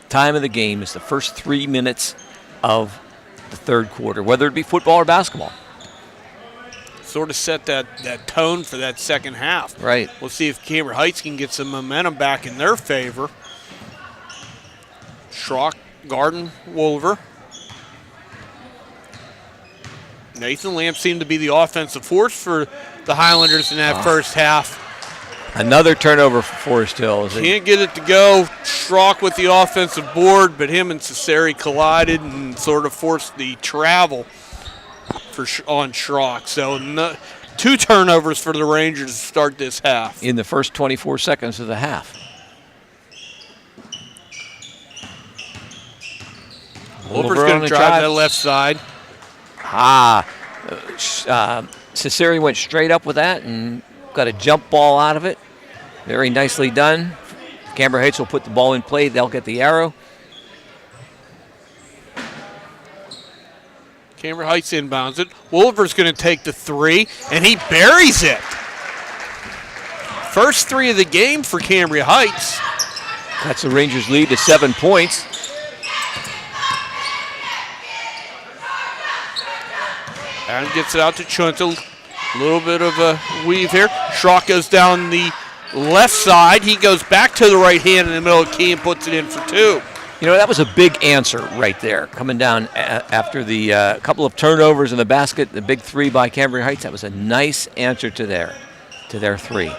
time of the game is the first 3 minutes of the third quarter, whether it be football or basketball. Sort of set that tone for that second half. Right. We'll see if Cambria Heights can get some momentum back in their favor. Schrock, Garden, Wolver. Nathan Lamb seemed to be the offensive force for the Highlanders in that first half. Another turnover for Forest Hills. Can't get it to go. Schrock with the offensive board, but him and Cesare collided and sort of forced the travel on Schrock. So 2 turnovers for the Rangers to start this half. In the first 24 seconds of the half. Wolver's going to drive that left side. Cesare went straight up with that and got a jump ball out of it. Very nicely done. Cambria Heights will put the ball in play. They'll get the arrow. Cambria Heights inbounds it. Wolver's going to take the 3, and he buries it. First 3 of the game for Cambria Heights. That's the Rangers' lead to 7 points. And gets it out to Chunta. A little bit of a weave here. Schrock goes down the left side. He goes back to the right hand in the middle of the key and puts it in for 2. You know, that was a big answer right there, coming down after the couple of turnovers in the basket, the big 3 by Cambria Heights. That was a nice answer to their 3.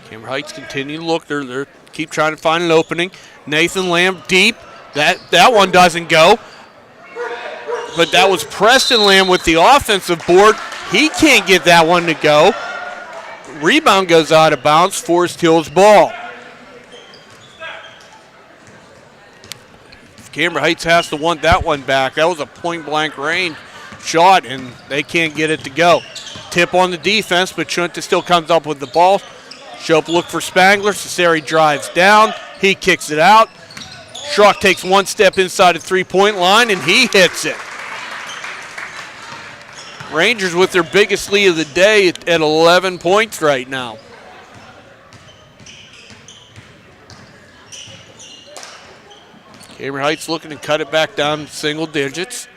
Cambria Heights continue to look. They keep trying to find an opening. Nathan Lamb deep. That one doesn't go. But that was Preston Lamb with the offensive board. He can't get that one to go. Rebound goes out of bounds. Forest Hills ball. Cambria Heights has to want that one back. That was a point-blank range shot, and they can't get it to go. Tip on the defense, but Chunta still comes up with the ball. Shope look for Spangler. Cesare drives down. He kicks it out. Schrock takes one step inside the three-point line, and he hits it. Rangers with their biggest lead of the day at 11 points right now. Cambria Heights looking to cut it back down single digits.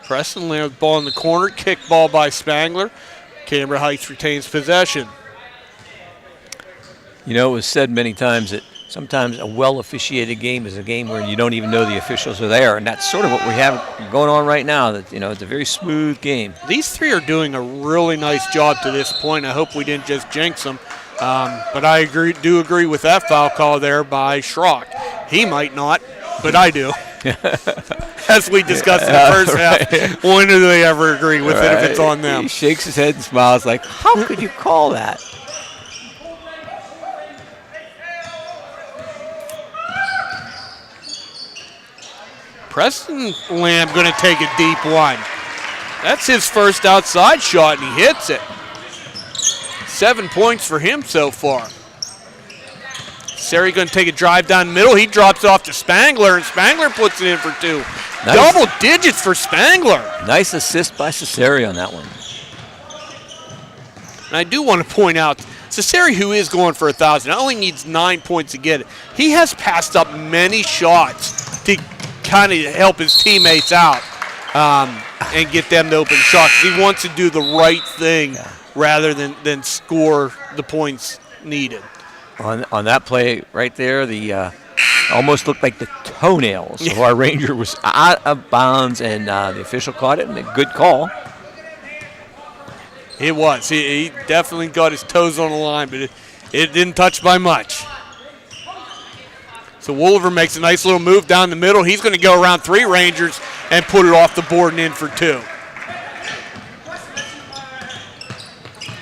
Preston Lamb ball in the corner, kick ball by Spangler. Cambria Heights retains possession. You know, it was said many times that sometimes a well-officiated game is a game where you don't even know the officials are there, and that's sort of what we have going on right now. That, you know, it's a very smooth game. These 3 are doing a really nice job to this point. I hope we didn't just jinx them. But I do agree with that foul call there by Schrock. He might not, but I do. As we discussed in the first half, when do they ever agree with it if it's on them? He shakes his head and smiles like, how could you call that? Preston Lamb going to take a deep one. That's his first outside shot, and he hits it. 7 points for him so far. Sari going to take a drive down the middle. He drops off to Spangler, and Spangler puts it in for 2. Nice. Double digits for Spangler. Nice assist by Cesare on that one. And I do want to point out, Cesare, who is going for 1,000, only needs 9 points to get it. He has passed up many shots to kind of help his teammates out and get them to open shots. He wants to do the right thing rather than score the points needed. On that play right there, the almost looked like the toenails of our Ranger was out of bounds, and the official caught it, and a good call. It was. He definitely got his toes on the line, but it didn't touch by much. So Wolver makes a nice little move down the middle. He's going to go around 3 Rangers and put it off the board and in for 2.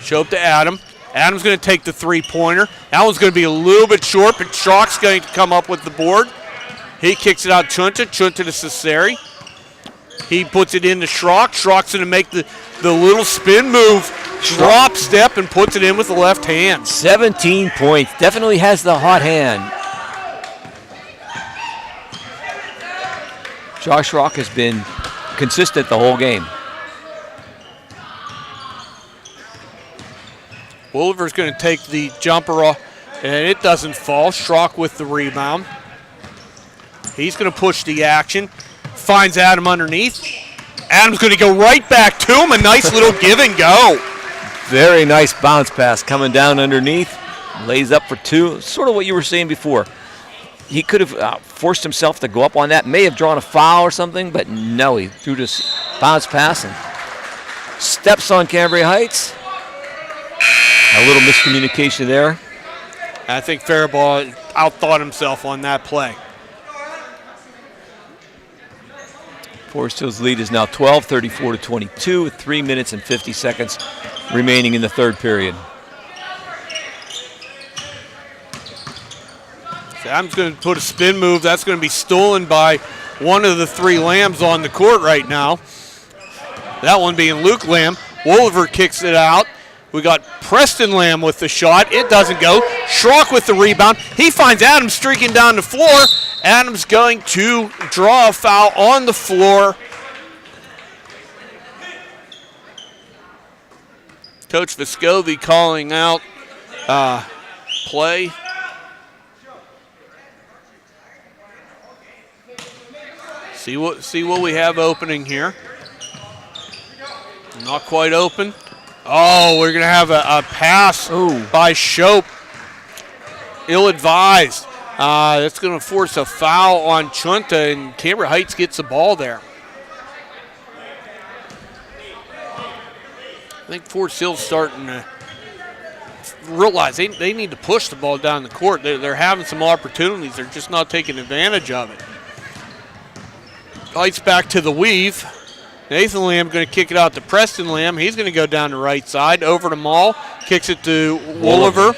Show up to Adam. Adam's going to take the 3-pointer. That one's going to be a little bit short, but Schrock's going to come up with the board. He kicks it out Chunta to Cesare. He puts it into Schrock. Schrock's going to make the little spin move, drop step, and puts it in with the left hand. 17 points. Definitely has the hot hand. Josh Schrock has been consistent the whole game. Wolver's going to take the jumper off, and it doesn't fall. Schrock with the rebound. He's going to push the action. Finds Adam underneath. Adam's going to go right back to him. A nice little give and go. Very nice bounce pass coming down underneath. Lays up for 2. Sort of what you were saying before. He could have forced himself to go up on that. May have drawn a foul or something, but no, he threw this bounce pass and steps on Cambria Heights. A little miscommunication there. I think Faribault outthought himself on that play. Forest Hill's lead is now 12, 34-22, with 3 minutes and 50 seconds remaining in the third period. So Adam's going to put a spin move. That's going to be stolen by one of the 3 Lambs on the court right now. That one being Luke Lamb. Wolver kicks it out. We got Preston Lamb with the shot. It doesn't go. Schrock with the rebound. He finds Adams streaking down the floor. Adams going to draw a foul on the floor. Coach Vescovi calling out play. See what we have opening here. Not quite open. Oh, we're going to have a pass by Shope. Ill-advised. That's going to force a foul on Chunta, and Cambria Heights gets the ball there. I think Forest Hill's starting to realize they need to push the ball down the court. They're having some opportunities. They're just not taking advantage of it. Heights back to the weave. Nathan Lamb going to kick it out to Preston Lamb. He's going to go down the right side. Over to Mall. Kicks it to Wolver.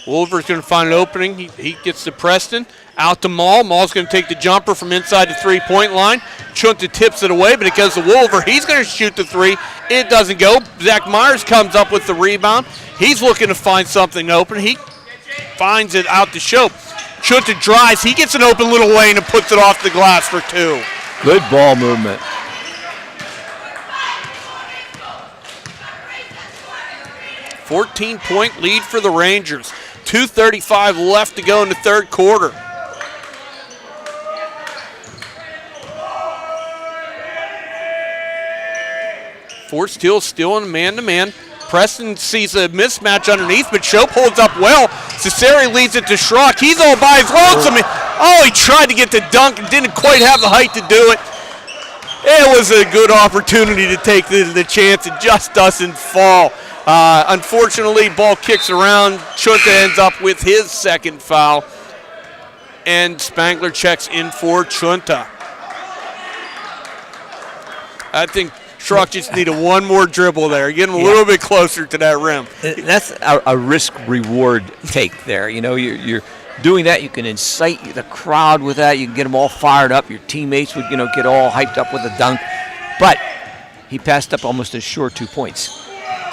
Wolver's going to find an opening. He gets to Preston. Out to Mall. Mall's going to take the jumper from inside the three-point line. Chunta tips it away, but it goes to Wolver. He's going to shoot the 3. It doesn't go. Zach Myers comes up with the rebound. He's looking to find something open. He finds it out to Shope. Chunta drives. He gets an open little lane and puts it off the glass for 2. Good ball movement. $14-point lead for the Rangers. 2:35 left to go in the third quarter. Forest Hill still in man-to-man. Preston sees a mismatch underneath, but Shope holds up well. Cesare leads it to Schrock. He's all by his lonesome. Oh, he tried to get the dunk and didn't quite have the height to do it. It was a good opportunity to take the chance. It just doesn't fall. Unfortunately, ball kicks around. Chunta ends up with his second foul. And Spangler checks in for Chunta. I think Schrock just needed one more dribble there, getting a little bit closer to that rim. That's a risk-reward take there. You know, you're doing that. You can incite the crowd with that. You can get them all fired up. Your teammates would, get all hyped up with a dunk. But he passed up almost a short 2 points.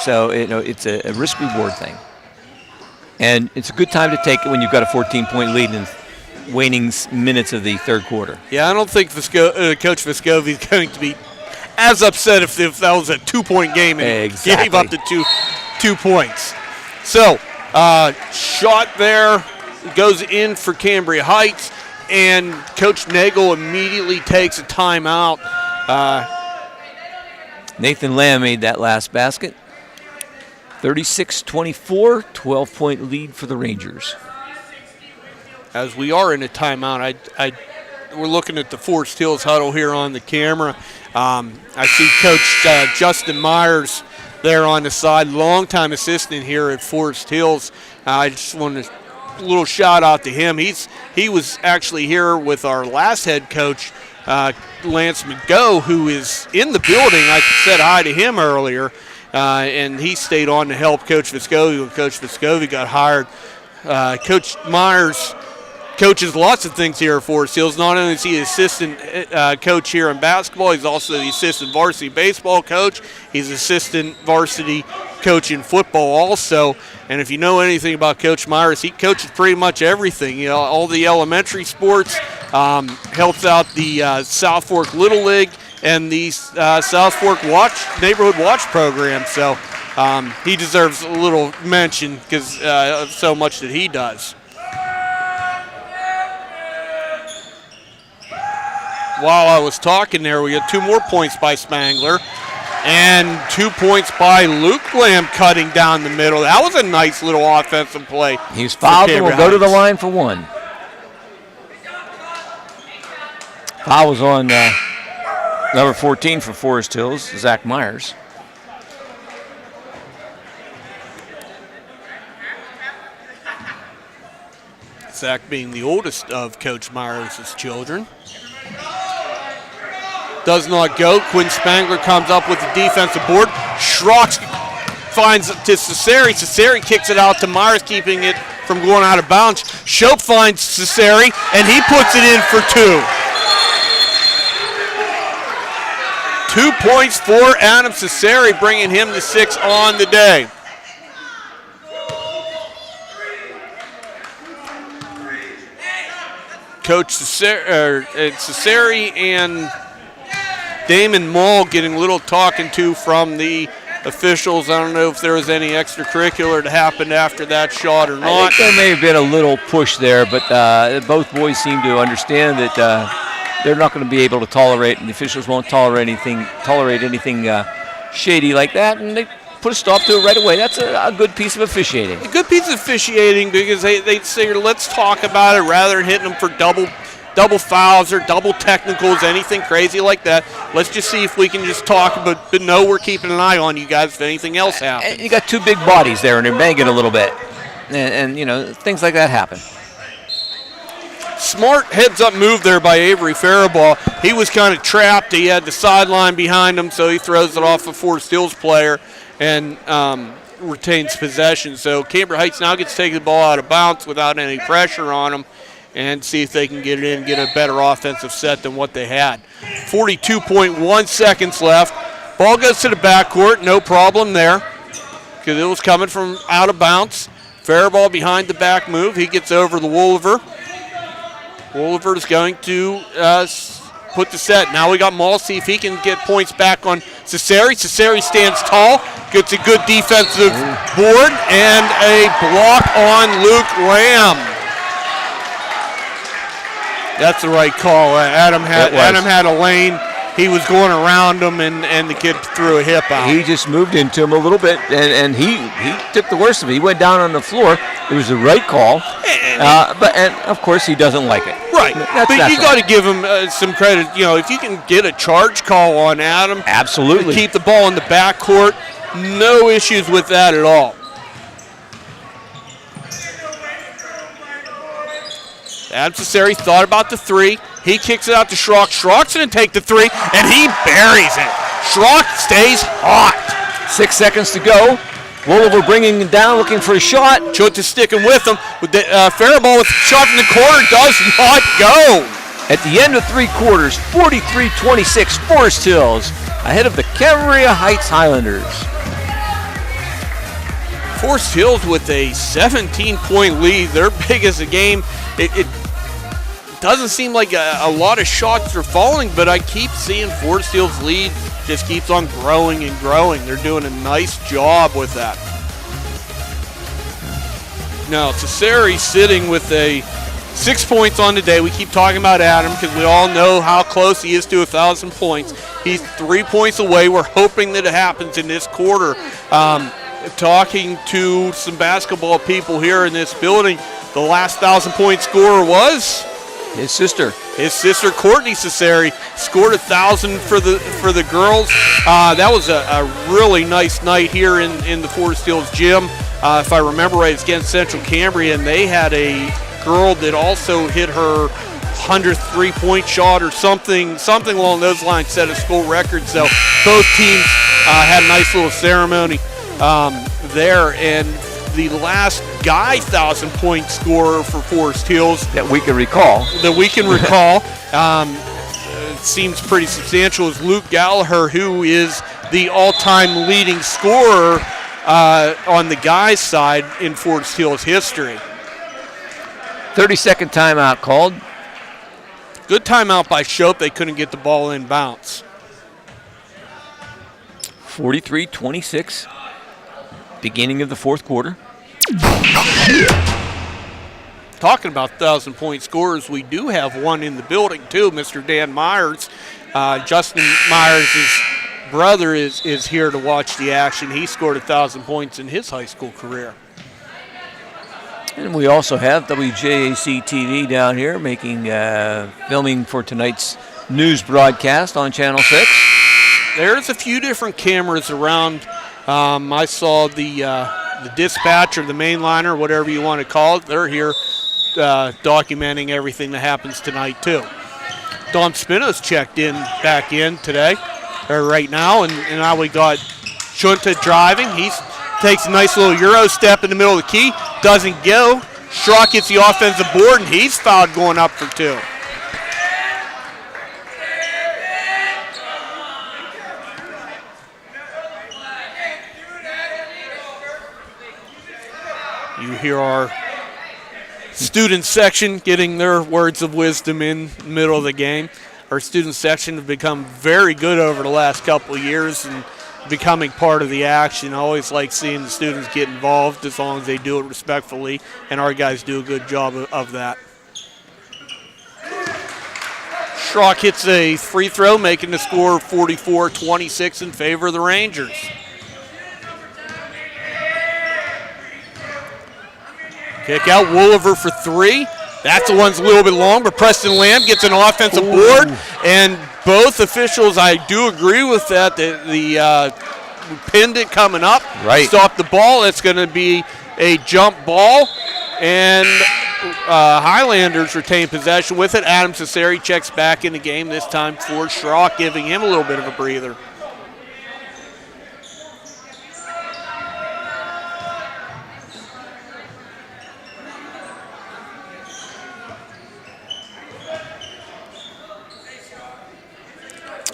So, it's a risk-reward thing. And it's a good time to take it when you've got a 14-point lead in waning minutes of the third quarter. Yeah, I don't think Coach Vescovi is going to be as upset if that was a 2-point game and he gave up the two points. So, shot there goes in for Cambria Heights, and Coach Nagel immediately takes a timeout. Nathan Lamb made that last basket. 36-24, 12-point lead for the Rangers. As we are in a timeout, we're looking at the Forest Hills huddle here on the camera. I see Coach Justin Myers there on the side, longtime assistant here at Forest Hills. I just want a little shout out to him. He was actually here with our last head coach, Lance McGough, who is in the building. I said hi to him earlier, and he stayed on to help Coach Vescovi when Coach Vescovi got hired. Coach Myers coaches lots of things here at Forest Hills. Not only is he an assistant coach here in basketball, he's also the assistant varsity baseball coach. He's assistant varsity coach in football also. And if you know anything about Coach Myers, he coaches pretty much everything. You know, all the elementary sports, helps out the South Fork Little League and the South Fork Neighborhood Watch program. So he deserves a little mention because of so much that he does. While I was talking there, we got 2 more points by Spangler and 2 points by Luke Lamb cutting down the middle. That was a nice little offensive play. He's fouled and will go to the line for 1. Foul was on number 14 for Forest Hills, Zach Myers. Zach being the oldest of Coach Myers' children. Does not go. Quinn Spangler comes up with the defensive board. Schrock finds it to Cesari. Cesari kicks it out to Myers, keeping it from going out of bounds. Shope finds Cesari, and he puts it in for 2. 2 points for Adam Cesari, bringing him to 6 on the day. Coach Cesari and Damon Mull getting a little talking to from the officials. I don't know if there was any extracurricular that happened after that shot or not. I think there may have been a little push there, but both boys seem to understand that they're not going to be able to tolerate, and the officials won't tolerate anything shady like that, and they put a stop to it right away. That's a good piece of officiating. A good piece of officiating because they say, let's talk about it rather than hitting them for double fouls or double technicals, anything crazy like that. Let's just see if we can just talk, but no, we're keeping an eye on you guys if anything else happens. And you got 2 big bodies there, and they're banging a little bit. And you know, things like that happen. Smart heads-up move there by Avery Faribault. He was kind of trapped. He had the sideline behind him, so he throws it off a Forest Hills player and retains possession. So Cambria Heights now gets to take the ball out of bounds without any pressure on them and see if they can get it in and get a better offensive set than what they had. 42.1 seconds left. Ball goes to the backcourt, no problem there because it was coming from out of bounds. Faribault behind the back move. He gets over the Wolliver. Wolliver's going to put the set. Now we got Mull, see if he can get points back on Cesari. Cesari stands tall, gets a good defensive board, and a block on Luke Lamb. That's the right call. Adam had a lane. He was going around him, and the kid threw a hip out. He just moved into him a little bit, and he took the worst of it. He went down on the floor. It was the right call, but of course he doesn't like it. Right, but you got to give him some credit. You know, if you can get a charge call on Adam, absolutely, keep the ball in the backcourt, no issues with that at all. Adam Cesari thought about the 3. He kicks it out to Schrock. Schrock's going to take the 3, and he buries it. Schrock stays hot. 6 seconds to go. Wolliver bringing it down, looking for a shot. Chota sticking with him. Faribault with a shot in the corner does not go. At the end of 3 quarters, 43-26, Forest Hills ahead of the Cambria Heights Highlanders. Forest Hills with a 17-point lead, their biggest game. It doesn't seem like a lot of shots are falling, but I keep seeing Forest Hills' lead just keeps on growing and growing. They're doing a nice job with that. Now, Cesare sitting with a 6 points on the day. We keep talking about Adam because we all know how close he is to 1,000 points. He's 3 points away. We're hoping that it happens in this quarter. Talking to some basketball people here in this building, the last 1,000-point scorer was his sister. His sister, Courtney Cesare, scored 1,000 for the girls. That was a really nice night here in the Forest Hills gym. If I remember right, it's against Central Cambria, and they had a girl that also hit her 100th three-point shot or something along those lines, set a school record. So both teams had a nice little ceremony there. And the last guy 1,000-point scorer for Forest Hills that we can recall. Seems pretty substantial, is Luke Gallagher, who is the all-time leading scorer on the guys' side in Forest Hills history. 30-second timeout called. Good timeout by Shope. They couldn't get the ball in bounds. 43-26, beginning of the fourth quarter. Talking about 1,000-point scorers, we do have one in the building, too, Mr. Dan Myers. Justin Myers' brother is here to watch the action. He scored 1,000 points in his high school career. And we also have WJAC TV down here making filming for tonight's news broadcast on Channel 6. There's a few different cameras around. I saw the dispatch or the mainliner, whatever you want to call it. They're here documenting everything that happens tonight, too. Dom Spino's checked back in today, or right now, and now we got Shunta driving. He takes a nice little Euro step in the middle of the key, doesn't go. Schrock gets the offensive board, and he's fouled going up for 2. You hear our student section getting their words of wisdom in the middle of the game. Our student section have become very good over the last couple of years and becoming part of the action. I always like seeing the students get involved as long as they do it respectfully, and our guys do a good job of that. Schrock hits a free throw, making the score 44-26 in favor of the Rangers. Kick out, Wooliver for 3. That's the one's a little bit long, but Preston Lamb gets an offensive board, and both officials, I do agree with that. The pinned it coming up, right. Stop the ball. It's going to be a jump ball, and Highlanders retain possession with it. Adam Cesare checks back in the game, this time for Schrock, giving him a little bit of a breather.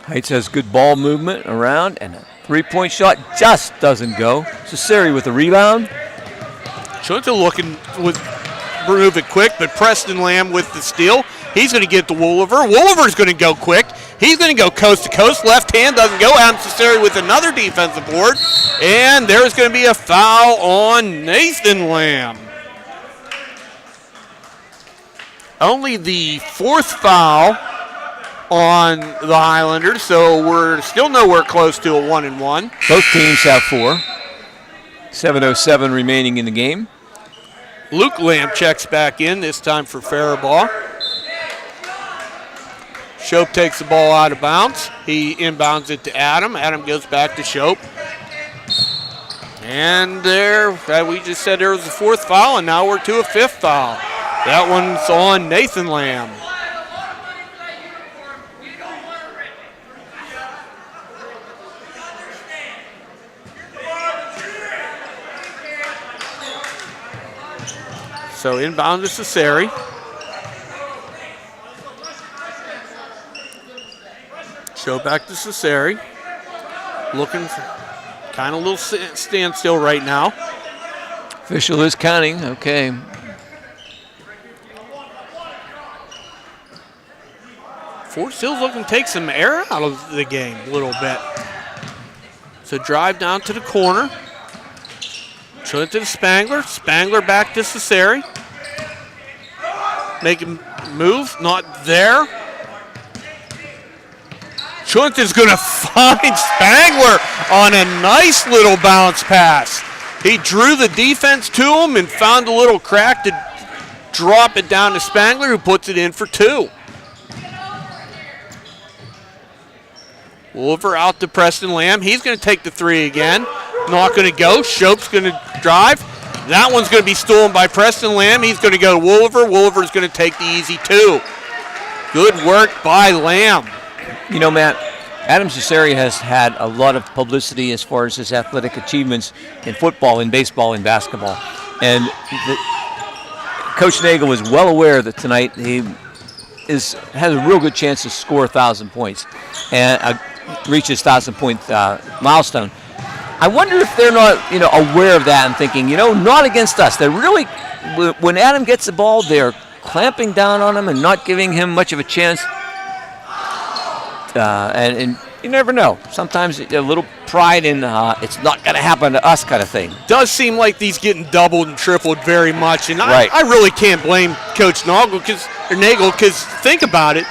Heights has good ball movement around, and a three-point shot just doesn't go. Cesare with the rebound. Shunta looking with move it quick, but Preston Lamb with the steal. He's going to get to Wooliver. Wooliver's going to go quick. He's going to go coast to coast. Left hand doesn't go. Adam Cesare with another defensive board, and there's going to be a foul on Nathan Lamb. Only the 4th foul on the Highlanders, so we're still nowhere close to a 1-and-1. Both teams have 4. 7:07 remaining in the game. Luke Lamb checks back in, this time for Faribault. Shope takes the ball out of bounds. He inbounds it to Adam. Adam goes back to Shope. And there, we just said there was a 4th foul, and now we're to a 5th foul. That one's on Nathan Lamb. So inbound to Cesare. Show back to Cesare. Looking for kind of a little standstill right now. Official is counting. Okay. Forest Hills looking to take some air out of the game a little bit. So drive down to the corner. Show it to Spangler. Spangler back to Cesare. Make him move. Not there. Chunt is going to find Spangler on a nice little bounce pass. He drew the defense to him and found a little crack to drop it down to Spangler, who puts it in for 2. Wolver out to Preston Lamb. He's going to take the 3 again. Not going to go. Shope's going to drive. That one's going to be stolen by Preston Lamb. He's going to go to Wolver. Wolver's going to take the easy 2. Good work by Lamb. You know, Matt, Adam Cesare has had a lot of publicity as far as his athletic achievements in football, in baseball, in basketball. And Coach Nagel was well aware that tonight he has a real good chance to score 1,000 points and reach his 1,000-point milestone. I wonder if they're not, aware of that and thinking, not against us. They're really, when Adam gets the ball, they're clamping down on him and not giving him much of a chance. And you never know. Sometimes a little pride in it's not going to happen to us kind of thing. Does seem like he's getting doubled and tripled very much, and right. I really can't blame Coach Nagel because think about it.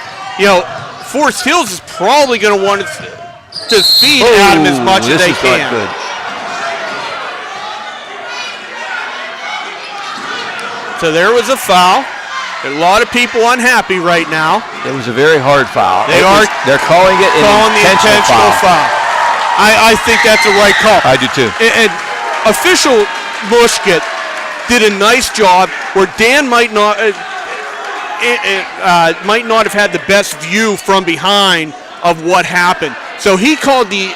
Forest Hills is probably going to want to feed Adam as much as they can. Not good. So there was a foul. A lot of people unhappy right now. It was a very hard foul. They're calling it an intentional foul. I think that's a right call. I do too. And official Mushkett did a nice job where Dan might not have had the best view from behind of what happened. So he called the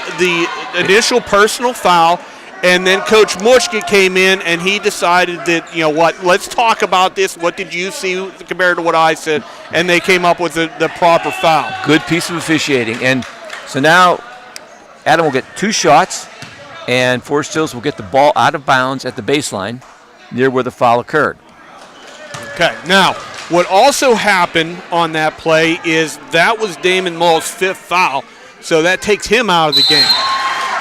initial personal foul. And then Coach Mushkett came in and he decided that, let's talk about this. What did you see compared to what I said? And they came up with the proper foul. Good piece of officiating. And so now Adam will get 2 shots, and Forest Hills will get the ball out of bounds at the baseline near where the foul occurred. Okay, now what also happened on that play is that was Damon Mull's 5th foul, so that takes him out of the game.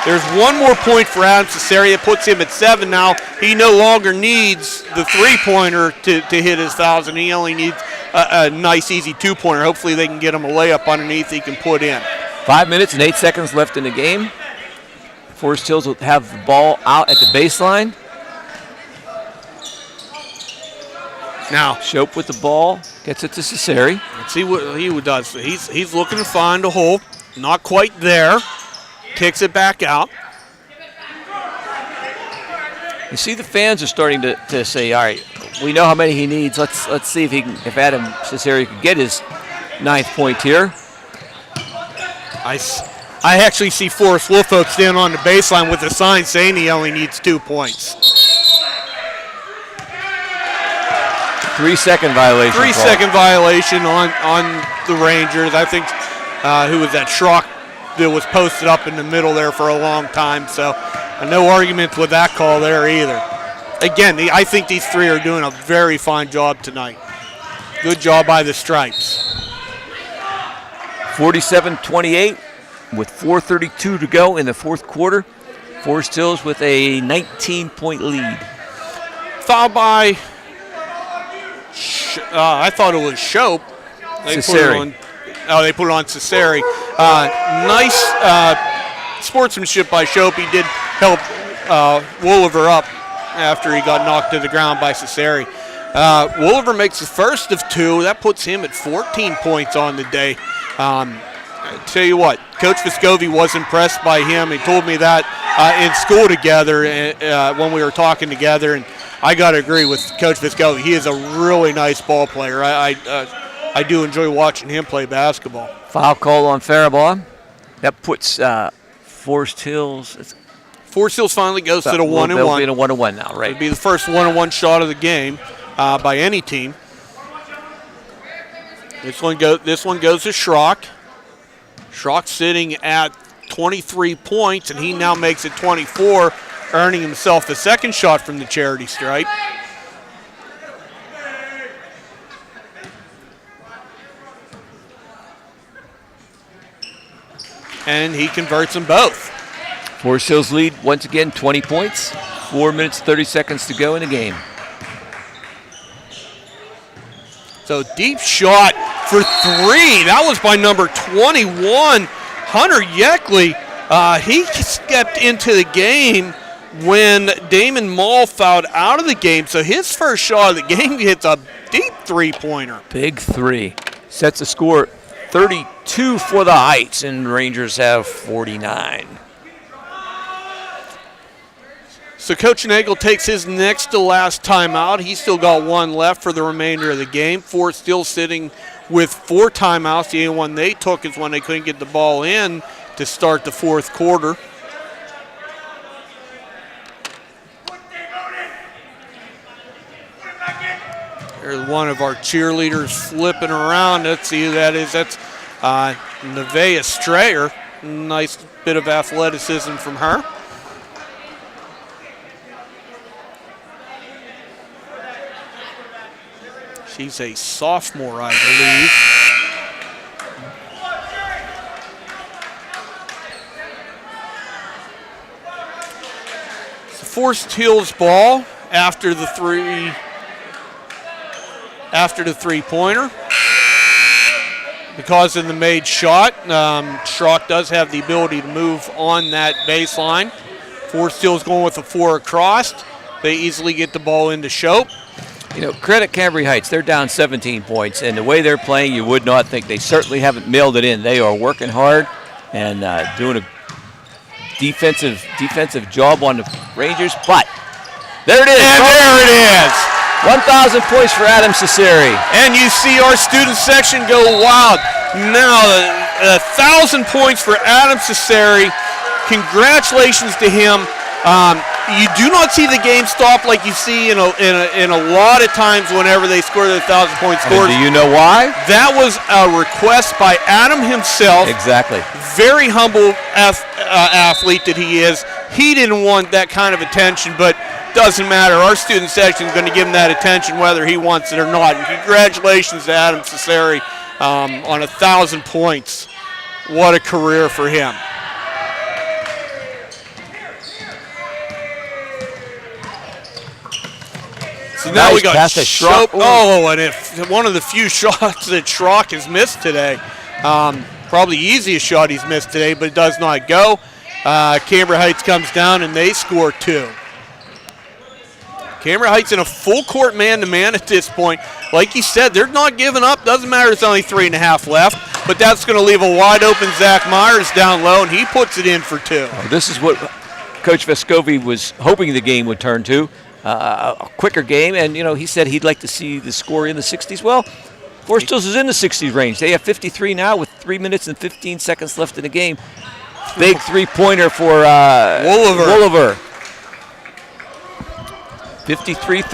There's 1 more point for Adam Cesare. It puts him at 7 now. He no longer needs the 3-pointer to hit his 1,000. He only needs a nice, easy 2-pointer. Hopefully they can get him a layup underneath he can put in. 5 minutes and 8 seconds left in the game. Forest Hills will have the ball out at the baseline. Now, Shope with the ball, gets it to Cesare. Let's see what he does. He's looking to find a hole. Not quite there. Kicks it back out. You see the fans are starting to say, all right, we know how many he needs. Let's see if Adam Cesare can get his 9th point here. I actually see Forrest Woolfolk standing on the baseline with a sign saying he only needs 2 points. 3-second violation. 3-second violation on the Rangers. I think, who was that? Schrock that was posted up in the middle there for a long time. So no arguments with that call there either. Again, I think these 3 are doing a very fine job tonight. Good job by the Stripes. 47-28 with 4:32 to go in the 4th quarter. Forest Hills with a 19-point lead. Foul by, I thought it was Shope. Cesare. They put it on Cesare. Nice sportsmanship by Shope. He did help Wooliver up after he got knocked to the ground by Cesare. Wooliver makes the first of 2. That puts him at 14 points on the day. I tell you what, Coach Vescovi was impressed by him. He told me that in school together when we were talking together, and I got to agree with Coach Vescovi. He is a really nice ball player. I do enjoy watching him play basketball. Foul call on Faribault. That puts Forest Hills. Forest Hills finally goes to the 1-1. They'll be in a 1-1 now, right? It'll be the first 1-1 shot of the game by any team. This one goes to Schrock. Schrock sitting at 23 points, and he now makes it 24 earning himself the second shot from the charity stripe. And he converts them both. Forest Hills lead once again 20 points. 4 minutes, 30 seconds to go in the game. So deep shot for three. That was by number 21, Hunter Yeckley. He stepped into the game when Damon Mall fouled out of the game. So his first shot of the game hits a deep three-pointer. Big three. Sets the score 32 for the Heights, and Rangers have 49. So Coach Nagel takes his next to last timeout. He's still got one left for the remainder of the game. Forest still sitting with 4 timeouts. The only one they took is when they couldn't get the ball in to start the fourth quarter. There's one of our cheerleaders flipping around. Let's see who that is. That's Nevaeh Strayer. Nice bit of athleticism from her. She's a sophomore, I believe. It's the Forest Hills ball after the three-pointer. Because of the made shot, Schrock does have the ability to move on that baseline. Forest Hills going with a 4 across. They easily get the ball into Shope. You know, credit Cambria Heights. They're down 17 points, and the way they're playing, you would not think. They certainly haven't mailed it in. They are working hard and doing a defensive job on the Rangers. But there it is. And there it is. 1,000 points for Adam Cesari. And you see our student section go wild. Now, 1,000 points for Adam Cesari. Congratulations to him. You do not see the game stop like you see in a lot of times whenever they score their 1,000-point scores. Do you know why? That was a request by Adam himself. Exactly. Very humble athlete that he is. He didn't want that kind of attention, but doesn't matter. Our student section is going to give him that attention whether he wants it or not. And congratulations to Adam Cesari on 1,000 points. What a career for him. So now nice we got pass to Shope. Schrock. Oh, and one of the few shots that Schrock has missed today. Probably the easiest shot he's missed today, but it does not go. Cambria Heights comes down, and they score 2. Cambria Heights in a full-court man-to-man at this point. Like you said, they're not giving up. Doesn't matter, it's only 3.5 left, but that's going to leave a wide-open Zach Myers down low, and he puts it in for 2. This is what Coach Vescovi was hoping the game would turn to. A quicker game, and he said he'd like to see the score in the 60s. Well, Forest Hills is in the 60s range. They have 53 now with 3 minutes and 15 seconds left in the game. Big three-pointer for Wolliver. 53-37,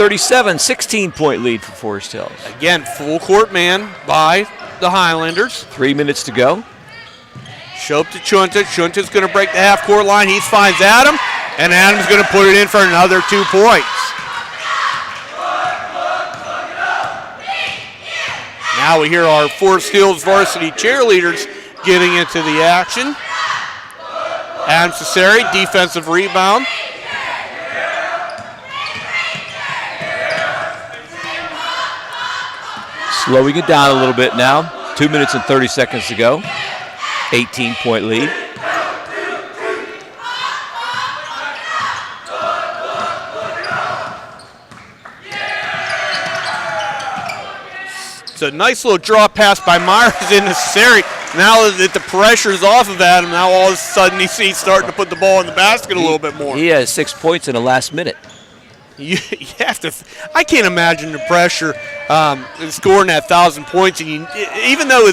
16-point lead for Forest Hills. Again, full-court man by the Highlanders. 3 minutes to go. Shope to Chunta. Chunta's going to break the half-court line. He finds Adam, and Adam's going to put it in for another 2 points. Now we hear our Forest Hills varsity cheerleaders getting into the action. Adam Cesari, defensive rebound. Slowing it down a little bit now. 2 minutes and 30 seconds to go. 18-point lead. It's a nice little draw pass by Myers into Cesari. Now that the pressure's off of Adam, now all of a sudden he's starting to put the ball in the basket a little bit more. He has 6 points in the last minute. You have to. I can't imagine the pressure scoring that 1,000 points, and even though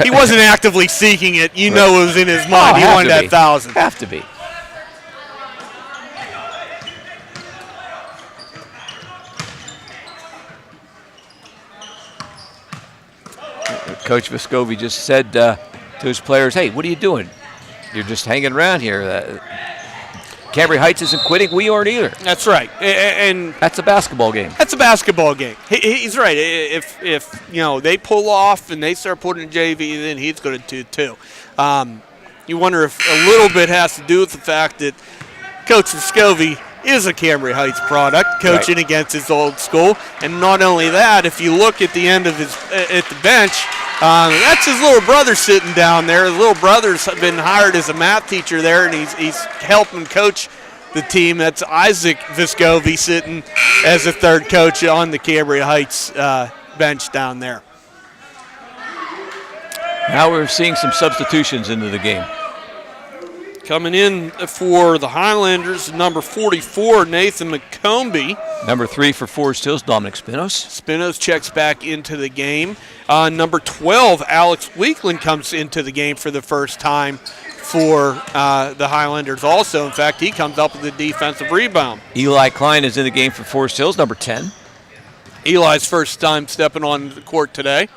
he wasn't actively seeking it, it was in his mind. He wanted that 1,000. Have to be. Coach Vescovi just said to his players, "Hey, what are you doing? you're just hanging around here. Cambria Heights isn't quitting. We aren't either. That's right. And that's a basketball game. That's a basketball game. He's right. If they pull off and they start putting in JV, then he's going to do too. You wonder if a little bit has to do with the fact that Coach Vescovi is a Cambria Heights product, coaching against his old school. And not only that, if you look at the end of at the bench, that's his little brother sitting down there. His little brother's been hired as a math teacher there, and he's helping coach the team. That's Isaac Vescovi sitting as a third coach on the Cambria Heights bench down there. Now we're seeing some substitutions into the game. Coming in for the Highlanders, number 44, Nathan McCombie. Number 3 for Forest Hills, Dominic Spinos. Spinos checks back into the game. Number 12, Alex Weekland comes into the game for the first time for the Highlanders also. In fact, he comes up with a defensive rebound. Eli Klein is in the game for Forest Hills, number 10. Eli's first time stepping on the court today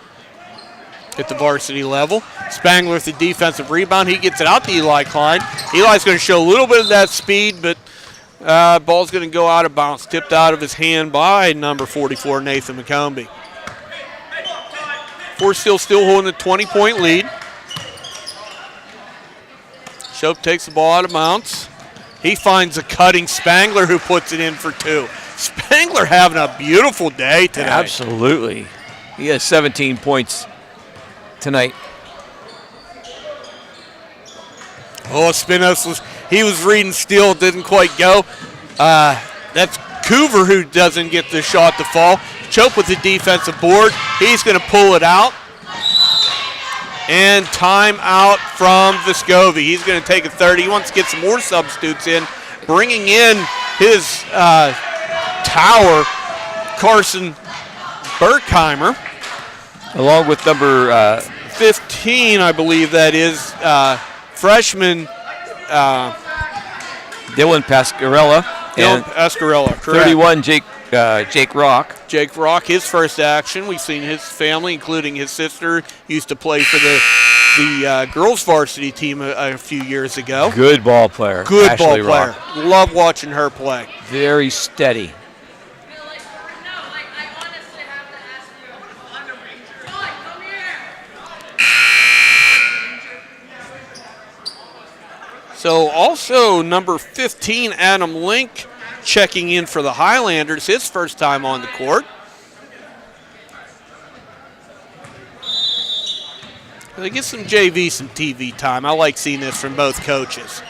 at the varsity level. Spangler with the defensive rebound. He gets it out to Eli Klein. Eli's going to show a little bit of that speed, but ball's going to go out of bounds. Tipped out of his hand by number 44, Nathan McCombie. Forest Hill still holding a 20-point lead. Shope takes the ball out of bounds. He finds a cutting Spangler who puts it in for 2. Spangler having a beautiful day today. Absolutely. He has 17 points tonight. Oh, Spinos was reading still, didn't quite go. That's Coover who doesn't get the shot to fall. Chope with the defensive board. He's going to pull it out. And timeout from Vescovi. He's going to take a 30. He wants to get some more substitutes in. Bringing in his tower, Carson Berkheimer. Along with number 15, I believe that is, freshman Dylan Pascarella. Dylan Pascarella, correct. 31, Jake Rock. Jake Rock, his first action. We've seen his family, including his sister, used to play for the girls varsity team a few years ago. Good ball player. Good Ashley ball player. Rock. Love watching her play. Very steady. So also number 15, Adam Link, checking in for the Highlanders, his first time on the court. They get some JV, some TV time. I like seeing this from both coaches.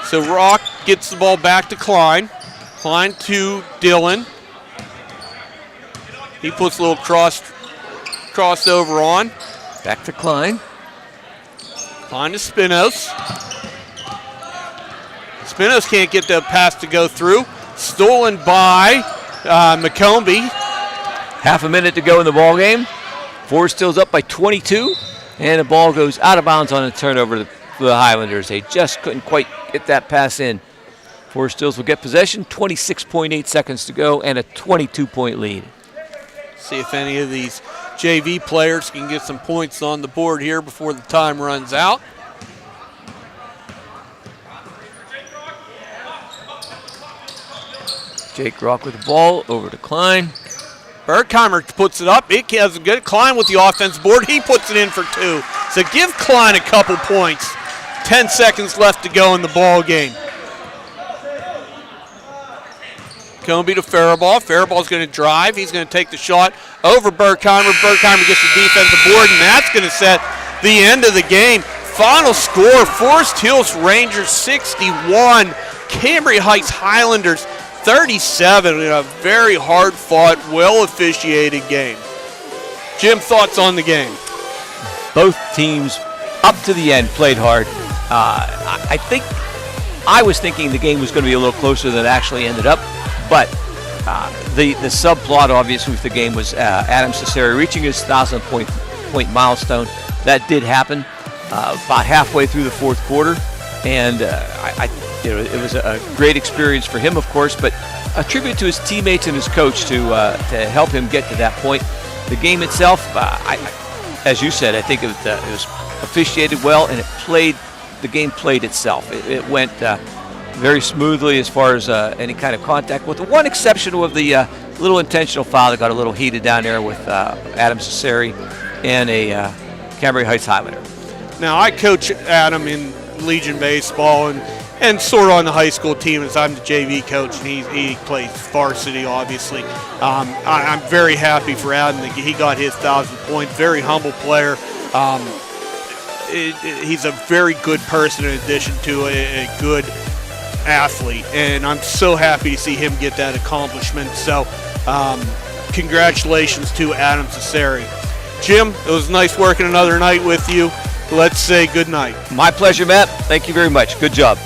So Rock gets the ball back to Klein. Klein to Dylan. He puts a little crossover on. Back to Klein. Klein to Spinos. Spinos can't get the pass to go through. Stolen by McCombie. Half a minute to go in the ball game. Forest Hill's up by 22, and the ball goes out of bounds on a turnover to the Highlanders. They just couldn't quite get that pass in. Forest Hills will get possession, 26.8 seconds to go, and a 22-point lead. See if any of these JV players can get some points on the board here before the time runs out. Jake Rock with the ball, over to Klein. Berkheimer puts it up. It has a good Klein with the offense board. He puts it in for 2. So give Klein a couple points. 10 seconds left to go in the ball game. Comby to Faribault. Fariball's going to drive. He's going to take the shot over Berkheimer. Berkheimer gets the defensive board, and that's going to set the end of the game. Final score, Forest Hills Rangers 61, Cambria Heights Highlanders 37 in a very hard-fought, well-officiated game. Jim, thoughts on the game? Both teams, up to the end, played hard. I was thinking the game was going to be a little closer than it actually ended up, but the subplot, obviously, with the game was Adam Cesare reaching his 1,000-point milestone. That did happen about halfway through the fourth quarter, and it was a great experience for him, of course, but a tribute to his teammates and his coach to help him get to that point. The game itself, as you said, I think it was officiated well, and it played the game played itself. It went very smoothly as far as any kind of contact, with the one exception of the little intentional foul that got a little heated down there with Adam Cesari and a Cambria Heights Highlander. Now, I coach Adam in Legion baseball and sort of on the high school team, as I'm the JV coach, and he plays varsity, obviously. I'm very happy for Adam that he got his 1,000 points. Very humble player. He's a very good person in addition to a good athlete, and I'm so happy to see him get that accomplishment. So congratulations to Adam Cesari. Jim, it was nice working another night with you. Let's say good night. My pleasure, Matt. Thank you very much. Good job.